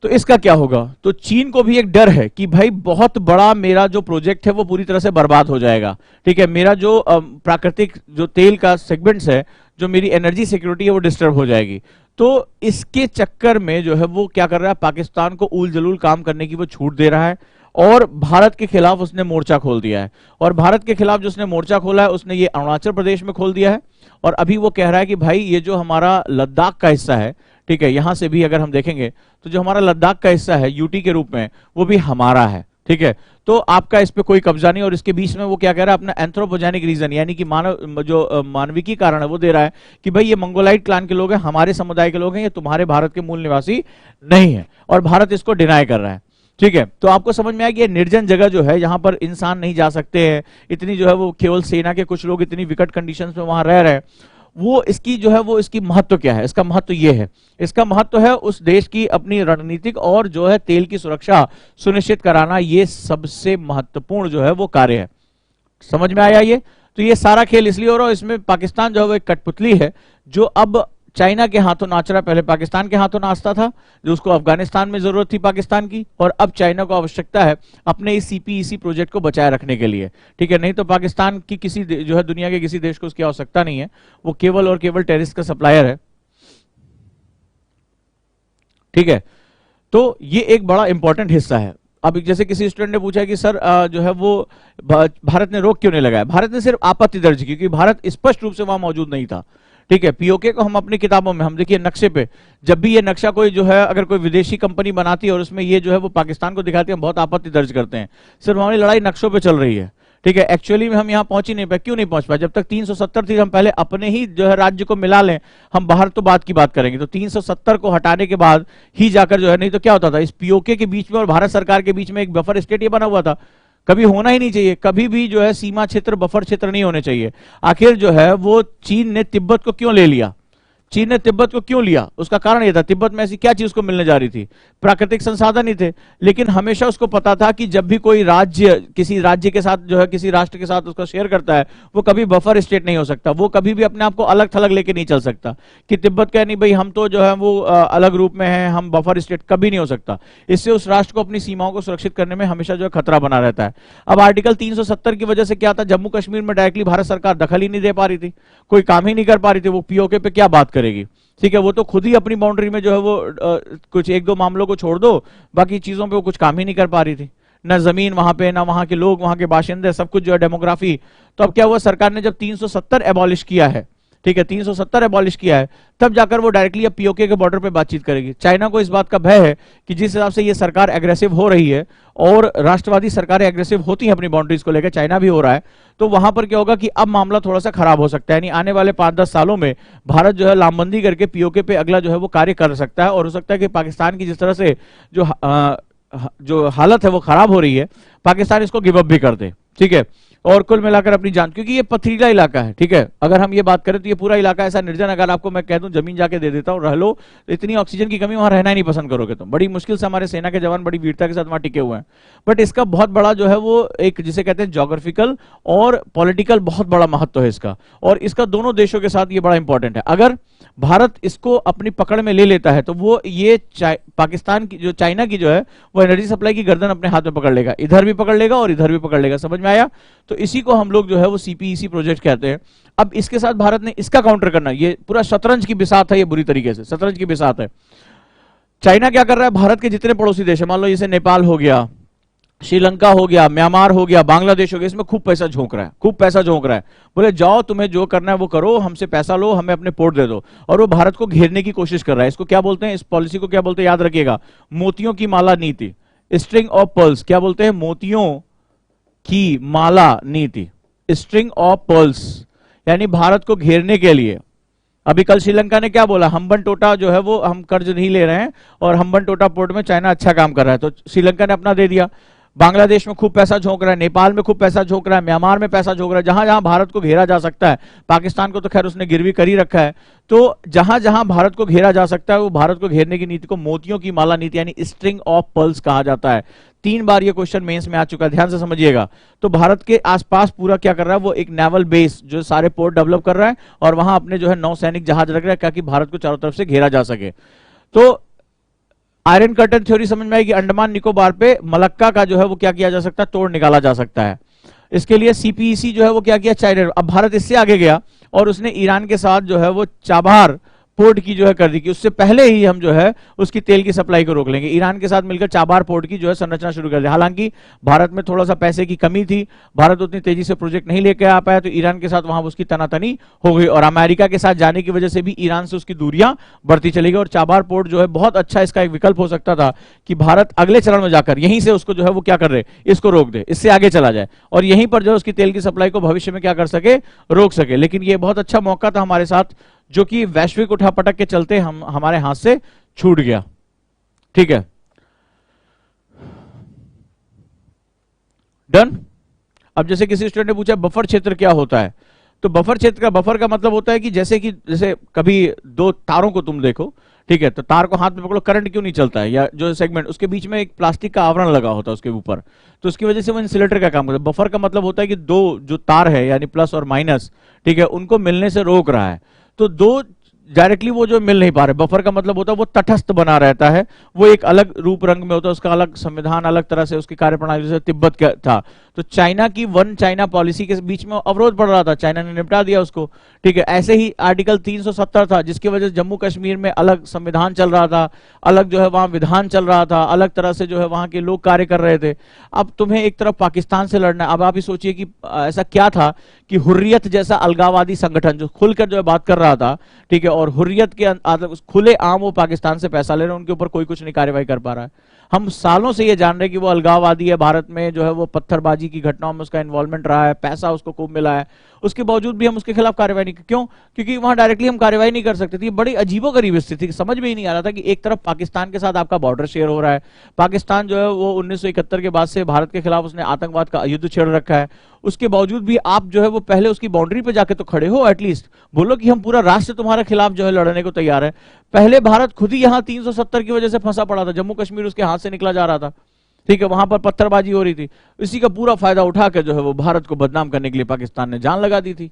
तो इसका क्या होगा? तो चीन को भी एक डर है कि भाई बहुत बड़ा मेरा जो प्रोजेक्ट है वो पूरी तरह से बर्बाद हो जाएगा। ठीक है, मेरा जो प्राकृतिक जो तेल का सेगमेंट्स है, जो मेरी एनर्जी सिक्योरिटी है वो डिस्टर्ब हो जाएगी। तो इसके चक्कर में जो है वो क्या कर रहा है, पाकिस्तान को उल जलूल काम करने की वो छूट दे रहा है और भारत के खिलाफ उसने मोर्चा खोल दिया है। और भारत के खिलाफ जो उसने मोर्चा खोला है, उसने ये अरुणाचल प्रदेश में खोल दिया है। और अभी वो कह रहा है कि भाई ये जो हमारा लद्दाख का हिस्सा है, ठीक है, यहां से भी अगर हम देखेंगे तो जो हमारा लद्दाख का हिस्सा है यूटी के रूप में, वो भी हमारा है। ठीक है, तो आपका इस पे कोई कब्जा नहीं। और इसके बीच में वो क्या कह रहा है, अपना एंथ्रोपोजेनिक रीजन, यानी कि मानव जो मानविकी कारण है वो दे रहा है कि भाई ये मंगोलाइट क्लान के लोग हैं, हमारे समुदाय के लोग हैं, ये तुम्हारे भारत के मूल निवासी नहीं है। और भारत इसको डिनाई कर रहा है। ठीक है, तो आपको समझ में आया कि ये निर्जन जगह जो है, जहां पर इंसान नहीं जा सकते हैं, इतनी जो है वो केवल सेना के कुछ लोग इतनी विकट कंडीशंस में वहां रह रहे हैं, वो इसकी जो है वो इसकी महत्व क्या है? इसका महत्व ये है, इसका महत्व है उस देश की अपनी रणनीतिक और जो है तेल की सुरक्षा सुनिश्चित कराना, ये सबसे महत्वपूर्ण जो है वो कार्य है। समझ में आया ये? तो ये सारा खेल इसलिए हो रहा है, इसमें पाकिस्तान जो है वो एक कठपुतली है जो अब चाइना के हाथों नाच रहा है। पहले पाकिस्तान के हाथों नाचता था, जो उसको अफगानिस्तान में जरूरत थी पाकिस्तान की, और अब चाइना को आवश्यकता है अपने इस सीपीईसी प्रोजेक्ट को बचाए रखने के लिए। ठीक है, नहीं तो पाकिस्तान की किसी जो है दुनिया के किसी देश को उसकी आवश्यकता नहीं है, वो केवल और केवल टेररिस्ट का सप्लायर है। ठीक है, तो ये एक बड़ा इंपॉर्टेंट हिस्सा है। अब जैसे किसी स्टूडेंट ने पूछा कि सर जो है वो भारत ने रोक क्यों नहीं लगाया? भारत ने सिर्फ आपत्ति दर्ज की, क्योंकि भारत स्पष्ट रूप से वहां मौजूद नहीं था। ठीक है, पीओके को हम अपनी किताबों में हम देखिए नक्शे पे, जब भी ये नक्शा कोई जो है अगर कोई विदेशी कंपनी बनाती है और उसमें ये जो है वो पाकिस्तान को दिखाती है, हम बहुत आपत्ति दर्ज करते हैं। सिर्फ हमारी लड़ाई नक्शों पे चल रही है। ठीक है, एक्चुअली में हम यहाँ पहुंच ही नहीं पाए। क्यों नहीं पहुंच पाए? जब तक 370 थी, हम पहले अपने ही जो है राज्य को मिला लें, हम बाहर तो बात की बात करेंगे। तो 370 को हटाने के बाद ही जाकर जो है, नहीं तो क्या होता था, इस पीओके के बीच में और भारत सरकार के बीच में एक बफर स्टेट ये बना हुआ था। कभी होना ही नहीं चाहिए, कभी भी जो है सीमा क्षेत्र बफर क्षेत्र नहीं होने चाहिए। आखिर जो है वो चीन ने तिब्बत को क्यों ले लिया? चीन ने तिब्बत को क्यों लिया? उसका कारण यह था, तिब्बत में ऐसी क्या चीज उसको मिलने जा रही थी? प्राकृतिक संसाधन ही थे। लेकिन हमेशा उसको पता था कि जब भी कोई राज्य किसी राज्य के साथ जो है, किसी राष्ट्र के साथ उसका शेयर करता है, वो कभी बफर स्टेट नहीं हो सकता, वो कभी भी अपने आप को अलग थलग लेके नहीं चल सकता कि तिब्बत कहे नहीं भाई हम तो जो है वो अलग रूप में है, हम बफर स्टेट, कभी नहीं हो सकता। इससे उस राष्ट्र को अपनी सीमाओं को सुरक्षित करने में हमेशा जो है खतरा बना रहता है। अब आर्टिकल 370 की वजह से क्या था, जम्मू कश्मीर में डायरेक्टली भारत सरकार दखल ही नहीं दे पा रही थी, कोई काम ही नहीं कर पा रही थी, वो पीओके पे क्या बात करेगी? ठीक है, वो तो खुद ही अपनी बाउंड्री में जो है वो कुछ एक दो मामलों को छोड़ दो, बाकी चीजों पे वो कुछ काम ही नहीं कर पा रही थी, ना जमीन वहां पे, ना वहां के लोग, वहां के बाशिंदे, सब कुछ जो है डेमोग्राफी। तो अब क्या हुआ, सरकार ने जब 370 एबॉलिश किया है, ठीक है, 370 एबॉलिश किया है, तब जाकर वो डायरेक्टली अब पीओके के बॉर्डर पे बातचीत करेगी। चाइना को इस बात का भय है कि जिस हिसाब से ये सरकार एग्रेसिव हो रही है, और राष्ट्रवादी सरकारें एग्रेसिव होती हैं अपनी बाउंड्रीज को लेकर, चाइना भी हो रहा है, तो वहां पर क्या होगा कि अब मामला थोड़ा सा खराब हो सकता है। यानी आने वाले 5-10 सालों में भारत जो है लामबंदी करके पीओके पे अगला जो है वो कार्य कर सकता है, और हो सकता है कि पाकिस्तान की जिस तरह से जो हालत है वो खराब हो रही है, पाकिस्तान इसको गिव अप भी कर दे, ठीक है, और कुल मिलाकर अपनी जान, क्योंकि ये पथरीला इलाका है, ठीक है, अगर हम ये बात करें तो ये पूरा इलाका ऐसा निर्जन, अगर आपको मैं कह दूं जमीन जाके दे देता हूं रह लो, तो इतनी ऑक्सीजन की कमी, वहां रहना ही नहीं पसंद करोगे तुम। बड़ी मुश्किल से हमारे सेना के जवान बड़ी वीरता के साथ वहां टिके हुए हैं, बट इसका बहुत बड़ा जो है वो एक जिसे कहते हैं ज्योग्राफिकल और पॉलिटिकल बहुत बड़ा महत्व है इसका, और इसका दोनों देशों के साथ ये बड़ा इंपॉर्टेंट है। अगर भारत इसको अपनी पकड़ में ले लेता है तो वो ये पाकिस्तान की जो चाइना की जो है वो एनर्जी सप्लाई की गर्दन अपने हाथ में पकड़ लेगा, इधर भी पकड़ लेगा और इधर भी पकड़ लेगा। समझ में आया? तो इसी को हम लोग जो है वो सीपीईसी प्रोजेक्ट कहते हैं। अब इसके साथ भारत ने इसका काउंटर करना, ये पूरा शतरंज की बिसात है, ये बुरी तरीके से शतरंज की बिसात है। चाइना क्या कर रहा है, भारत के जितने पड़ोसी देश है, मान लो जैसे नेपाल हो गया, श्रीलंका हो गया, म्यांमार हो गया, बांग्लादेश हो गया, इसमें खूब पैसा झोंक रहा है, खूब पैसा झोंक रहा है। बोले जाओ तुम्हें जो करना है वो करो, हमसे पैसा लो, हमें अपने पोर्ट दे दो, और वो भारत को घेरने की कोशिश कर रहा है। इसको क्या बोलते हैं, इस पॉलिसी को क्या बोलते हैं, याद रखिएगा, मोतियों की माला नीति, स्ट्रिंग ऑफ पर्ल्स। क्या बोलते हैं, मोतियों की माला नीति, स्ट्रिंग ऑफ पर्ल्स, यानी भारत को घेरने के लिए। अभी कल श्रीलंका ने क्या बोला, हम्बनटोटा जो है वो हम कर्ज नहीं ले रहे हैं, और हम्बनटोटा पोर्ट में चाइना अच्छा काम कर रहा है, तो श्रीलंका ने अपना दे दिया। बांग्लादेश में खूब पैसा झोंक रहा है, नेपाल में खूब पैसा झोंक रहा है, म्यांमार में पैसा झोंक रहा है, जहां जहां भारत को घेरा जा सकता है, पाकिस्तान को तो खैर उसने गिरवी कर ही रखा है, तो जहां जहां भारत को घेरा जा सकता है वो भारत को घेरने की नीति को मोतियों की माला नीति यानी स्ट्रिंग ऑफ पर्ल्स कहा जाता है। 3 बार ये क्वेश्चन मेंस में आ चुका है, ध्यान से समझिएगा। तो भारत के आसपास पूरा क्या कर रहा है, वो एक नेवल बेस जो सारे पोर्ट डेवलप कर रहा है, और वहां अपने जो है नौसैनिक जहाज रख रहा है ताकि भारत को चारों तरफ से घेरा जा सके। तो आयरन कर्टन थ्योरी समझ में आएगी, अंडमान निकोबार पे मलक्का का जो है वो क्या किया जा सकता है, तोड़ निकाला जा सकता है। इसके लिए सीपीईसी जो है वो क्या किया, चाइना। अब भारत इससे आगे गया और उसने ईरान के साथ जो है वो चाबार पोर्ट की जो है कर दी कि उससे पहले ही हम जो है उसकी तेल की सप्लाई को रोक लेंगे। ईरान के साथ मिलकर चाबार पोर्ट की जो है संरचना शुरू कर दी। हालांकि भारत में थोड़ा सा पैसे की कमी थी, भारत उतनी तेजी से प्रोजेक्ट नहीं लेकर आ पाया, तो ईरान के साथ वहां उसकी तनातनी हो गई, और अमेरिका के साथ जाने की वजह से भी ईरान से उसकी दूरियां बढ़ती चली गई। और चाबार पोर्ट जो है बहुत अच्छा इसका एक विकल्प हो सकता था कि भारत अगले चरण में जाकर यहीं से उसको जो है वो क्या कर रहे, इसको रोक दे, इससे आगे चला जाए, और यहीं पर जो है उसकी तेल की सप्लाई को भविष्य में क्या कर सके, रोक सके। लेकिन ये बहुत अच्छा मौका था हमारे साथ, जो कि वैश्विक उठापटक के चलते हमारे हाथ से छूट गया। ठीक है, डन। अब जैसे किसी स्टूडेंट ने पूछा बफर क्षेत्र क्या होता है, तो बफर क्षेत्र का, बफर का मतलब होता है कि जैसे कभी 2 तारों को तुम देखो, ठीक है, तो तार को हाथ में पकड़ो, करंट क्यों नहीं चलता है, या जो सेगमेंट उसके बीच में एक प्लास्टिक का आवरण लगा होता है उसके ऊपर, तो उसकी वजह से वो इंसुलेटर का काम करता है। बफर का मतलब होता है कि 2 जो तार है यानी प्लस और माइनस, ठीक है, उनको मिलने से रोक रहा है। तो 2 डायरेक्टली वो जो मिल नहीं पा रहे, बफर का मतलब होता है वो तटस्थ बना रहता है, वो एक अलग रूप रंग में होता है, उसका अलग संविधान, अलग तरह से उसकी कार्यप्रणाली, जैसे तिब्बत का था। तो चाइना की वन चाइना पॉलिसी के बीच में अवरोध पड़ रहा था, चाइना ने निपटा दिया उसको, ठीक है। ऐसे ही आर्टिकल 370 था, जिसकी वजह से जम्मू कश्मीर में अलग संविधान चल रहा था, अलग जो है वहां विधान चल रहा था, अलग तरह से जो है वहां के लोग कार्य कर रहे थे। अब तुम्हें एक तरफ पाकिस्तान से लड़ना है। अब आप ही सोचिए कि ऐसा क्या था कि हुर्रियत जैसा अलगाववादी संगठन जो खुलकर जो है बात कर रहा था, ठीक है, और हुर्रियत के खुले आम वो पाकिस्तान से पैसा ले रहे हैं, उनके ऊपर कोई कुछ नहीं कार्रवाई कर पा रहा है। हम सालों से ये जान रहे हैं कि वो अलगाववादी है, भारत में जो है वो पत्थरबाजी की घटनाओं में उसका इन्वॉल्वमेंट रहा है, पैसा उसको खूब मिला है, उसके बावजूद भी हम उसके खिलाफ कार्रवाई नहीं, क्यों? क्योंकि वहां डायरेक्टली हम कार्रवाई नहीं कर सकते थे। बड़ी अजीबोगरीब स्थिति, समझ में ही नहीं आ रहा था कि एक तरफ पाकिस्तान के साथ आपका बॉर्डर शेयर हो रहा है, पाकिस्तान जो है वो 1971 के बाद से भारत के खिलाफ उसने आतंकवाद का युद्ध छेड़ रखा है, उसके बावजूद भी आप जो है वो पहले उसकी बाउंड्री पे जाके तो खड़े हो, एटलीस्ट बोलो कि हम पूरा राष्ट्र तुम्हारे खिलाफ जो है लड़ने को तैयार है। पहले भारत खुद ही यहां 370 की वजह से फंसा पड़ा था, जम्मू कश्मीर उसके हाथ से निकला जा रहा था, ठीक है, वहां पर पत्थरबाजी हो रही थी। इसी का पूरा फायदा उठा के जो है वो भारत को बदनाम करने के लिए पाकिस्तान ने जान लगा दी थी।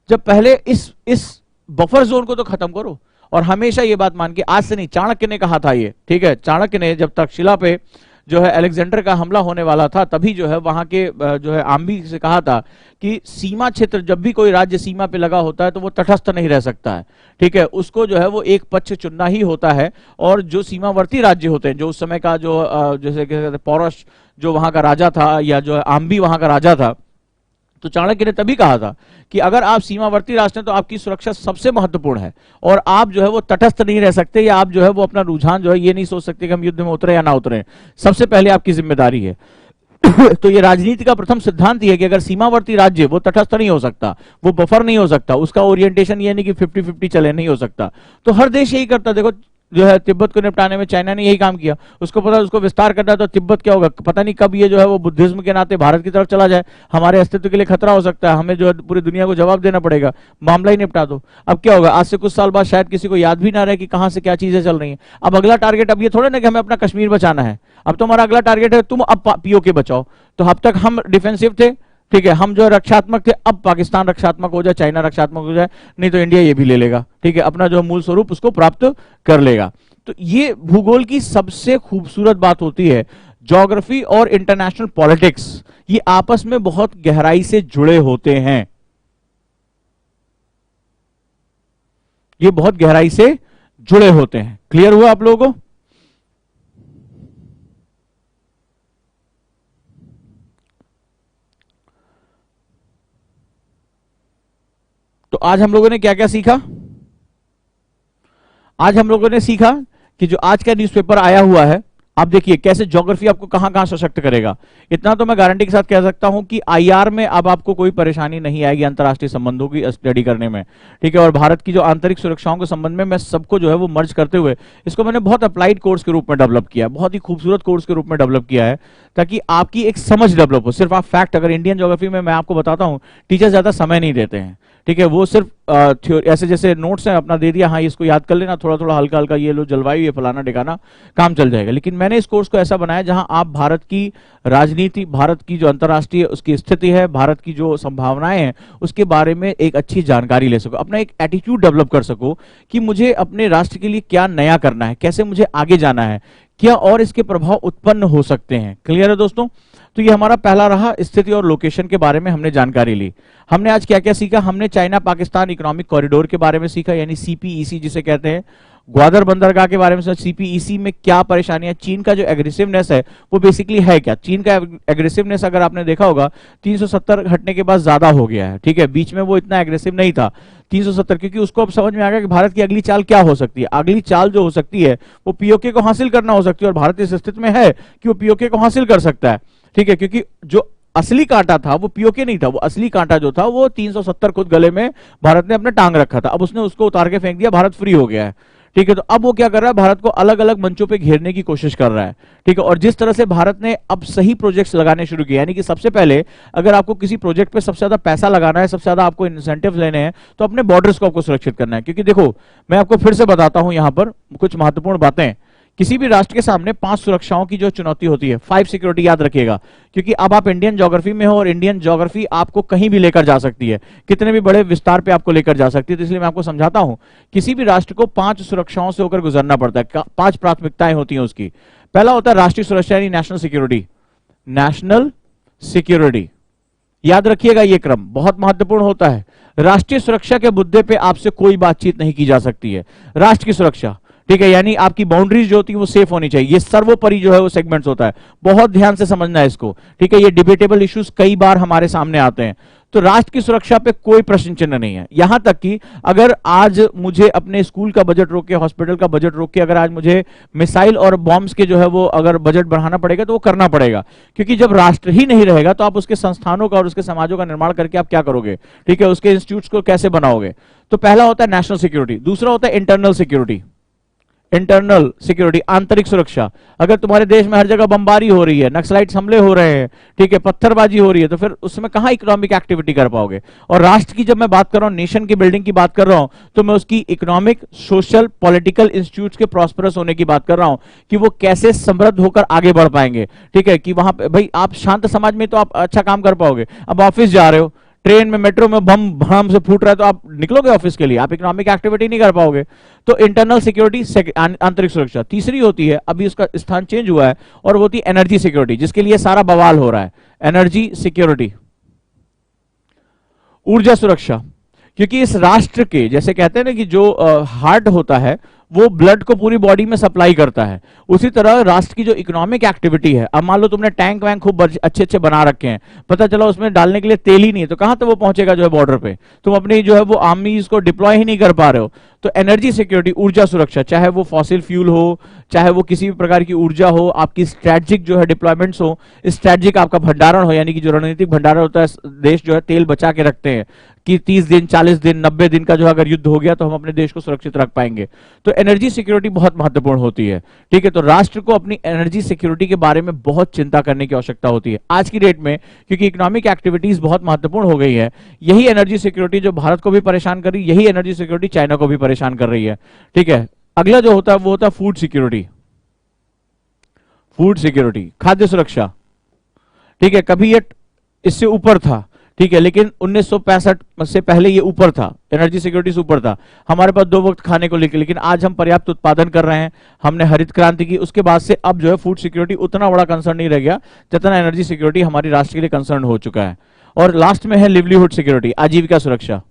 जब पहले इस बफर जोन को तो खत्म करो। और हमेशा ये बात मान के, आज से नहीं, चाणक्य ने कहा था ये, ठीक है, चाणक्य ने जब तक्षशिला पे जो है अलेक्जेंडर का हमला होने वाला था, तभी जो है वहां के जो है आम्बी से कहा था कि सीमा क्षेत्र, जब भी कोई राज्य सीमा पे लगा होता है तो वो तटस्थ नहीं रह सकता है, ठीक है, उसको जो है वो एक पक्ष चुनना ही होता है। और जो सीमावर्ती राज्य होते हैं, जो उस समय का जो जैसे कहते हैं पौरश जो वहां का राजा था, या जो है आम्बी वहां का राजा था, तो चाणक्य ने तभी कहा था कि अगर आप सीमावर्ती राष्ट्र हैं तो आपकी सुरक्षा सबसे महत्वपूर्ण है, और आप जो है वो तटस्थ नहीं रह सकते, या आप जो है वो अपना रुझान जो है ये नहीं सोच सकते कि हम युद्ध में उतरे या ना उतरे, सबसे पहले आपकी जिम्मेदारी है। तो ये राजनीति का प्रथम सिद्धांत ये है कि अगर सीमावर्ती राज्य, वो तटस्थ नहीं हो सकता, वो बफर नहीं हो सकता, उसका ओरिएंटेशन ये नहीं कि 50-50 चले, नहीं हो सकता। तो हर देश यही करता, देखो जो है तिब्बत को निपटाने में चाइना ने यही काम किया, उसको पता उसको विस्तार करना है, तो तिब्बत क्या होगा पता नहीं, कब ये जो है वो बुद्धिज्म के नाते भारत की तरफ चला जाए, हमारे अस्तित्व के लिए खतरा हो सकता है, हमें जो है पूरी दुनिया को जवाब देना पड़ेगा, मामला ही निपटा दो। अब क्या होगा, आज से कुछ साल बाद शायद किसी को याद भी ना रहे कि कहां से क्या चीजें चल रही हैं। अब अगला टारगेट अब ये थोड़े ना कि हमें अपना कश्मीर बचाना है, अब तो हमारा अगला टारगेट है तुम अब पीओके बचाओ। तो अब तक हम डिफेंसिव थे, ठीक है, हम जो रक्षात्मक थे, अब पाकिस्तान रक्षात्मक हो जाए, चाइना रक्षात्मक हो जाए, नहीं तो इंडिया ये भी ले लेगा, ठीक है, अपना जो मूल स्वरूप उसको प्राप्त कर लेगा। तो ये भूगोल की सबसे खूबसूरत बात होती है, ज्योग्राफी और इंटरनेशनल पॉलिटिक्स ये आपस में बहुत गहराई से जुड़े होते हैं, ये बहुत गहराई से जुड़े होते हैं। क्लियर हुआ आप लोगों को? तो आज हम लोगों ने क्या क्या सीखा? आज हम लोगों ने सीखा कि जो आज का न्यूज़पेपर आया हुआ है, आप देखिए कैसे ज्योग्राफी आपको कहां कहां सशक्त करेगा। इतना तो मैं गारंटी के साथ कह सकता हूं कि आईआर में अब आपको कोई परेशानी नहीं आएगी अंतर्राष्ट्रीय संबंधों की स्टडी करने में, ठीक है। और भारत की जो आंतरिक सुरक्षाओं के संबंध में मैं सबको जो है वो मर्ज करते हुए इसको मैंने बहुत अप्लाइड कोर्स के रूप में डेवलप किया है, बहुत ही खूबसूरत कोर्स के रूप में डेवलप किया है, ताकि आपकी एक समझ डेवलप हो। सिर्फ आप फैक्ट, अगर इंडियन ज्योग्राफी में मैं आपको बताता हूं, टीचर ज्यादा समय नहीं देते हैं, ठीक है, वो सिर्फ ऐसे जैसे नोट्स हैं अपना दे दिया, हाँ इसको याद कर लेना, थोड़ा थोड़ा हल्का हल्का, ये लो जलवायु, ये फलाना ठिकाना, काम चल जाएगा। लेकिन मैंने इस कोर्स को ऐसा बनाया जहां आप भारत की राजनीति, भारत की जो अंतर्राष्ट्रीय उसकी स्थिति है, भारत की जो संभावनाएं हैं, उसके बारे में एक अच्छी जानकारी ले सको, अपना एक एटीट्यूड डेवलप कर सको कि मुझे अपने राष्ट्र के लिए क्या नया करना है, कैसे मुझे आगे जाना है, क्या और इसके प्रभाव उत्पन्न हो सकते हैं। क्लियर है दोस्तों? तो ये हमारा पहला रहा, स्थिति और लोकेशन के बारे में हमने जानकारी ली। हमने आज क्या क्या सीखा? हमने चाइना पाकिस्तान इकोनॉमिक कॉरिडोर के बारे में सीखा, यानी सीपीईसी जिसे कहते हैं, ग्वादर बंदरगाह के बारे में समझा, सीपीईसी में क्या परेशानियां, चीन का जो एग्रेसिवनेस है वो बेसिकली है क्या। चीन का एग्रेसिवनेस अगर आपने देखा होगा 370 हटने के बाद ज्यादा हो गया है, ठीक है, बीच में वो इतना एग्रेसिव नहीं था 370, क्योंकि उसको अब समझ में आ गया कि भारत की अगली चाल क्या हो सकती है। अगली चाल जो हो सकती है वो पीओके को हासिल करना हो सकती है, और भारत इस स्थिति में है कि वो पीओके को हासिल कर सकता है, ठीक है, क्योंकि जो असली कांटा था वो पीओके नहीं था, वो असली कांटा जो था वो 370 खुद गले में भारत ने अपने टांग रखा था, अब उसने उसको उतार के फेंक दिया, भारत फ्री हो गया है, ठीक है। तो अब वो क्या कर रहा है, भारत को अलग अलग मंचों पे घेरने की कोशिश कर रहा है, ठीक है। और जिस तरह से भारत ने अब सही प्रोजेक्ट्स लगाने शुरू किए, यानी कि सबसे पहले अगर आपको किसी प्रोजेक्ट पे सबसे ज्यादा पैसा लगाना है, सबसे ज्यादा आपको इंसेंटिव लेने हैं, तो अपने बॉर्डर्स को आपको सुरक्षित करना है। क्योंकि देखो मैं आपको फिर से बताता हूं यहां पर कुछ महत्वपूर्ण बातें, किसी भी राष्ट्र के सामने 5 सुरक्षाओं की जो चुनौती होती है, 5 सिक्योरिटी याद रखिएगा, क्योंकि अब आप इंडियन ज्योग्राफी में हो और इंडियन ज्योग्राफी आपको कहीं भी लेकर जा सकती है, कितने भी बड़े विस्तार पे आपको लेकर जा सकती है। तो इसलिए मैं आपको समझाता हूं, किसी भी राष्ट्र को 5 सुरक्षाओं से होकर गुजरना पड़ता है, 5 प्राथमिकताएं होती हैं उसकी। पहला होता है राष्ट्रीय सुरक्षा यानी नेशनल सिक्योरिटी, नेशनल सिक्योरिटी याद रखिएगा, ये क्रम बहुत महत्वपूर्ण होता है। राष्ट्रीय सुरक्षा के मुद्दे पे आपसे कोई बातचीत नहीं की जा सकती है, राष्ट्र की सुरक्षा, ठीक है, यानी आपकी बाउंड्रीज जो होती है वो सेफ होनी चाहिए, ये सर्वोपरि जो है वो सेगमेंट्स होता है, बहुत ध्यान से समझना है इसको, ठीक है। ये डिबेटेबल इश्यूज कई बार हमारे सामने आते हैं, तो राष्ट्र की सुरक्षा पे कोई प्रश्न चिन्ह नहीं है। यहां तक कि अगर आज मुझे अपने स्कूल का बजट रोक के, हॉस्पिटल का बजट रोक के, अगर आज मुझे मिसाइल और बॉम्ब्स के जो है वो अगर बजट बढ़ाना पड़ेगा तो वो करना पड़ेगा, क्योंकि जब राष्ट्र ही नहीं रहेगा तो आप उसके संस्थानों का और उसके समाजों का निर्माण करके आप क्या करोगे, ठीक है, उसके इंस्टीट्यूट्स को कैसे बनाओगे। तो पहला होता है नेशनल सिक्योरिटी। दूसरा होता है इंटरनल सिक्योरिटी। इंटरनल सिक्योरिटी, आंतरिक सुरक्षा। अगर तुम्हारे देश में हर जगह बमबारी हो रही है, नक्सलाइट हमले हो रहे हैं, ठीक है, पत्थरबाजी हो रही है, तो फिर उसमें कहां इकोनॉमिक एक्टिविटी कर पाओगे। और राष्ट्र की जब मैं बात कर रहा हूं, नेशन की बिल्डिंग की बात कर रहा हूं, तो मैं उसकी इकोनॉमिक, सोशल, पॉलिटिकल इंस्टीट्यूट के प्रॉस्परस होने की बात कर रहा हूं कि वो कैसे समृद्ध होकर आगे बढ़ पाएंगे। ठीक है, कि वहां पे भाई आप शांत समाज में तो आप अच्छा काम कर पाओगे। अब ऑफिस जा रहे हो, ट्रेन में, मेट्रो में बम भड़ाम से फूट रहा है, तो आप निकलोगे ऑफिस के लिए, आप इकोनॉमिक एक्टिविटी नहीं कर पाओगे। तो इंटरनल सिक्योरिटी, आंतरिक सुरक्षा। तीसरी होती है, अभी उसका स्थान चेंज हुआ है, और वो होती है एनर्जी सिक्योरिटी, जिसके लिए सारा बवाल हो रहा है। एनर्जी सिक्योरिटी, ऊर्जा सुरक्षा। क्योंकि इस राष्ट्र के, जैसे कहते हैं ना कि जो हार्ट होता है वो ब्लड को पूरी बॉडी में सप्लाई करता है, उसी तरह राष्ट्र की जो इकोनॉमिक एक्टिविटी है, अब मान लो तुमने टैंक वैंक खूब अच्छे अच्छे बना रखे हैं, पता चला उसमें डालने के लिए तेल ही नहीं है, तो कहां तक वो पहुंचेगा जो है बॉर्डर पे, तुम अपनी जो है वो आर्मीज को डिप्लॉय ही नहीं कर पा रहे हो। तो एनर्जी सिक्योरिटी, ऊर्जा सुरक्षा, चाहे वो फॉसिल फ्यूल हो, चाहे वो किसी भी प्रकार की ऊर्जा हो, आपकी स्ट्रेटजिक जो है डिप्लॉयमेंट्स हो, स्ट्रेटजिक आपका भंडारण हो, यानी कि जो रणनीतिक भंडारण होता है, देश जो है तेल बचा के रखते हैं कि 30 दिन, 40 दिन, 90 दिन का जो अगर युद्ध हो गया तो हम अपने देश को सुरक्षित रख पाएंगे। तो एनर्जी सिक्योरिटी बहुत महत्वपूर्ण होती है। ठीक है, तो राष्ट्र को अपनी एनर्जी सिक्योरिटी के बारे में बहुत चिंता करने की आवश्यकता होती है आज की डेट में, क्योंकि इकोनॉमिक एक्टिविटीज बहुत महत्वपूर्ण हो गई है। यही एनर्जी सिक्योरिटी जो भारत को भी परेशान कर रही है, यही एनर्जी सिक्योरिटी चाइना को भी परेशान कर रही है। ठीक है, अगला जो होता है वो होता है फूड सिक्योरिटी। फूड सिक्योरिटी, खाद्य सुरक्षा। ठीक है, कभी ये इससे ऊपर था, ठीक है, लेकिन 1965 से पहले ये ऊपर था, एनर्जी सिक्योरिटी से ऊपर था। हमारे पास 2 वक्त खाने को लेकर, लेकिन आज हम पर्याप्त उत्पादन कर रहे हैं, हमने हरित क्रांति की, उसके बाद से अब जो है फूड सिक्योरिटी उतना बड़ा कंसर्न नहीं रह गया जितना एनर्जी सिक्योरिटी हमारी राष्ट्र के लिए कंसर्न हो चुका है। और लास्ट में है लिवलीहुड सिक्योरिटी, आजीविका सुरक्षा,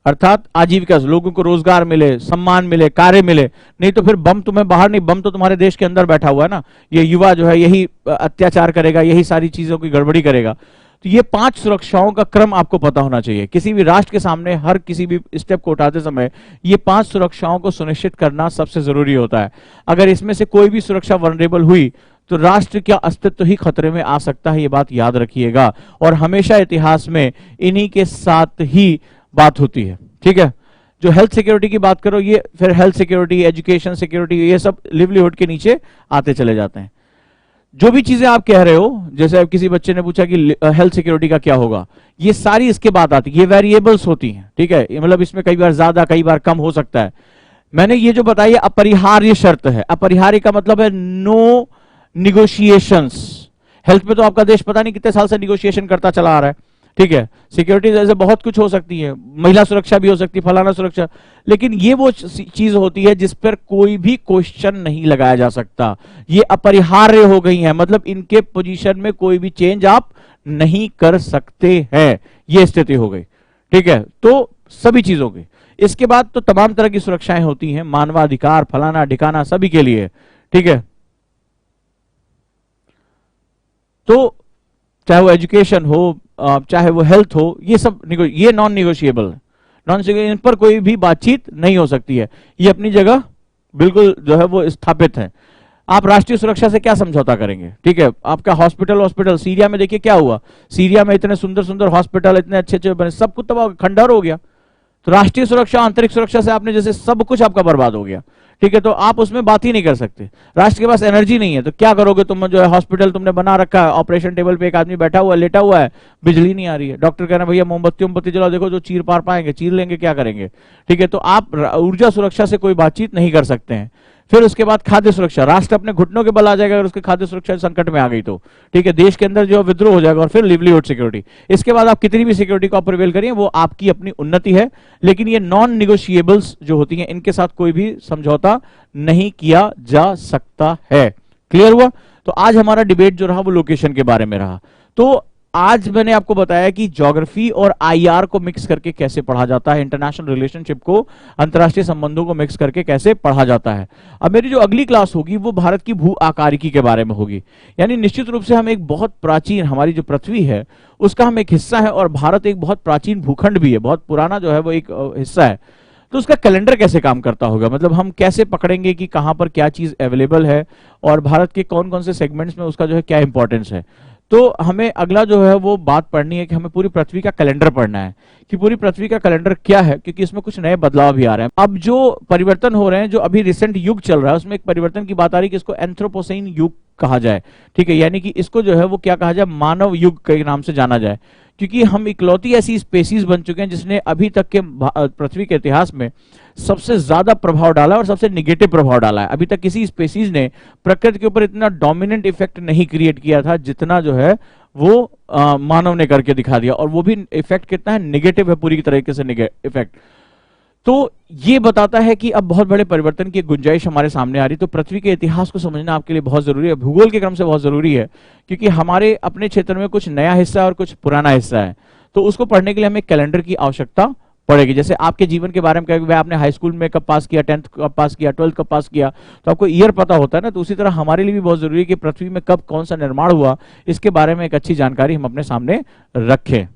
अर्थात आजीविका, लोगों को रोजगार मिले, सम्मान मिले, कार्य मिले। नहीं तो फिर बम तुम्हें बाहर नहीं, बम तो तुम्हारे देश के अंदर बैठा हुआ है ना, ये युवा जो है यही अत्याचार करेगा, यही सारी चीजों की गड़बड़ी करेगा। तो ये 5 सुरक्षाओं का क्रम आपको पता होना चाहिए किसी भी राष्ट्र के सामने, हर किसी भी स्टेप को उठाते समय ये 5 सुरक्षाओं को सुनिश्चित करना सबसे जरूरी होता है। अगर इसमें से कोई भी सुरक्षा वनरेबल हुई तो राष्ट्र का अस्तित्व ही खतरे में आ सकता है, ये बात याद रखिएगा। और हमेशा इतिहास में इन्हीं के साथ ही बात होती है। ठीक है, जो हेल्थ सिक्योरिटी की बात करो, ये फिर हेल्थ सिक्योरिटी, एजुकेशन सिक्योरिटी, ये सब लिवलीहुड के नीचे आते चले जाते हैं। जो भी चीजें आप कह रहे हो, जैसे किसी बच्चे ने पूछा कि हेल्थ सिक्योरिटी का क्या होगा, ये सारी इसके बाद आती है, ये वेरिएबल्स होती हैं। ठीक है, मतलब इसमें कई बार ज्यादा, कई बार कम हो सकता है। मैंने ये जो बताई अपरिहार्य शर्त है। अपरिहार्य का मतलब है नो निगोशिएशंस। हेल्थ में तो आपका देश पता नहीं कितने साल से निगोशिएशन करता चला आ रहा है। ठीक है, सिक्योरिटी जैसे बहुत कुछ हो सकती है, महिला सुरक्षा भी हो सकती है, फलाना सुरक्षा, लेकिन ये वो चीज होती है जिस पर कोई भी क्वेश्चन नहीं लगाया जा सकता। ये अपरिहार्य हो गई है, मतलब इनके पोजीशन में कोई भी चेंज आप नहीं कर सकते हैं, ये स्थिति हो गई। ठीक है, तो सभी चीजों की। इसके बाद तो तमाम तरह की सुरक्षाएं होती हैं, मानवाधिकार, फलाना ढिकाना, सभी के लिए। ठीक है, तो चाहे वो एजुकेशन हो, चाहे वो हेल्थ हो, ये सब ये नॉन निगोशिएबल है। नॉन निगोशिएबल, इन पर कोई भी बातचीत नहीं हो सकती है, ये अपनी जगह बिल्कुल जो है वो स्थापित है। आप राष्ट्रीय सुरक्षा से क्या समझौता करेंगे? ठीक है, आपका हॉस्पिटल सीरिया में देखिए क्या हुआ, सीरिया में इतने सुंदर सुंदर हॉस्पिटल, इतने अच्छे अच्छे बने, सब कुछ तबाह, खंडहर हो गया। तो राष्ट्रीय सुरक्षा, आंतरिक सुरक्षा से आपने जैसे सब कुछ आपका बर्बाद हो गया। ठीक है, तो आप उसमें बात ही नहीं कर सकते। राष्ट्र के पास एनर्जी नहीं है तो क्या करोगे तुम? जो है हॉस्पिटल तुमने बना रखा है, ऑपरेशन टेबल पे एक आदमी बैठा हुआ है, लेटा हुआ है, बिजली नहीं आ रही है, डॉक्टर कह रहे हैं भैया मोमबत्ती जलाओ, देखो जो चीर पार पाएंगे चीर लेंगे, क्या करेंगे? ठीक है, तो आप ऊर्जा सुरक्षा से कोई बातचीत नहीं कर सकते हैं। फिर उसके बाद खाद्य सुरक्षा, राष्ट्र अपने घुटनों के बल आ जाएगा अगर उसके खाद्य सुरक्षा संकट में आ गई तो। ठीक है, देश के अंदर जो विद्रोह हो जाएगा। और फिर लिवलीहुड सिक्योरिटी, इसके बाद आप कितनी भी सिक्योरिटी को आप प्रिवेल करिए, वो आपकी अपनी उन्नति है, लेकिन ये नॉन निगोशिएबल्स जो होती हैं इनके साथ कोई भी समझौता नहीं किया जा सकता है। क्लियर हुआ? तो आज हमारा डिबेट जो रहा वो लोकेशन के बारे में रहा। तो आज मैंने आपको बताया कि ज्योग्राफी और आईआर को मिक्स करके कैसे पढ़ा जाता है, इंटरनेशनल रिलेशनशिप को, अंतरराष्ट्रीय संबंधों को मिक्स करके कैसे पढ़ा जाता है। अब मेरी जो अगली क्लास होगी वो भारत की भू आकारिकी के बारे में होगी। यानी निश्चित रूप से हम एक बहुत प्राचीन, हमारी जो पृथ्वी है उसका हम एक हिस्सा है, और भारत एक बहुत प्राचीन भूखंड भी है, बहुत पुराना जो है वो एक हिस्सा है। तो उसका कैलेंडर कैसे काम करता होगा, मतलब हम कैसे पकड़ेंगे कि कहां पर क्या चीज अवेलेबल है, और भारत के कौन कौन से सेगमेंट्स में उसका जो है क्या इंपॉर्टेंस है। तो हमें अगला जो है वो बात पढ़नी है कि हमें पूरी पृथ्वी का कैलेंडर पढ़ना है कि पूरी पृथ्वी का कैलेंडर क्या है, क्योंकि इसमें कुछ नए बदलाव भी आ रहे हैं। अब जो परिवर्तन हो रहे हैं, जो अभी रिसेंट युग चल रहा है, उसमें एक परिवर्तन की बात आ रही है कि इसको एंथ्रोपोसेन युग कहा जाए। ठीक है, यानी कि इसको जो है वो क्या कहा जाए, मानव युग के नाम से जाना जाए, क्योंकि हम इकलौती ऐसी स्पेसीज बन चुके हैं जिसने अभी तक के पृथ्वी के इतिहास में सबसे ज्यादा प्रभाव डाला और सबसे निगेटिव प्रभाव डाला है। अभी तक किसी स्पेसीज ने प्रकृति के ऊपर इतना डोमिनेंट इफेक्ट नहीं क्रिएट किया था जितना जो है वो मानव ने करके दिखा दिया, और वो भी इफेक्ट कितना है, निगेटिव है, पूरी तरीके से इफेक्ट। तो ये बताता है कि अब बहुत बड़े परिवर्तन की गुंजाइश हमारे सामने आ रही। तो पृथ्वी के इतिहास को समझना आपके लिए बहुत जरूरी है, भूगोल के क्रम से बहुत जरूरी है, क्योंकि हमारे अपने क्षेत्र में कुछ नया हिस्सा है और कुछ पुराना हिस्सा है। तो उसको पढ़ने के लिए हमें कैलेंडर की आवश्यकता पड़ेगी। जैसे आपके जीवन के बारे में क्या, आपने हाई स्कूल में कब पास किया, 10th कब पास किया, 12th कब पास किया, तो आपको ईयर पता होता है ना। तो उसी तरह हमारे लिए भी बहुत जरूरी है कि पृथ्वी में कब कौन सा निर्माण हुआ, इसके बारे में एक अच्छी जानकारी हम अपने सामने रखें।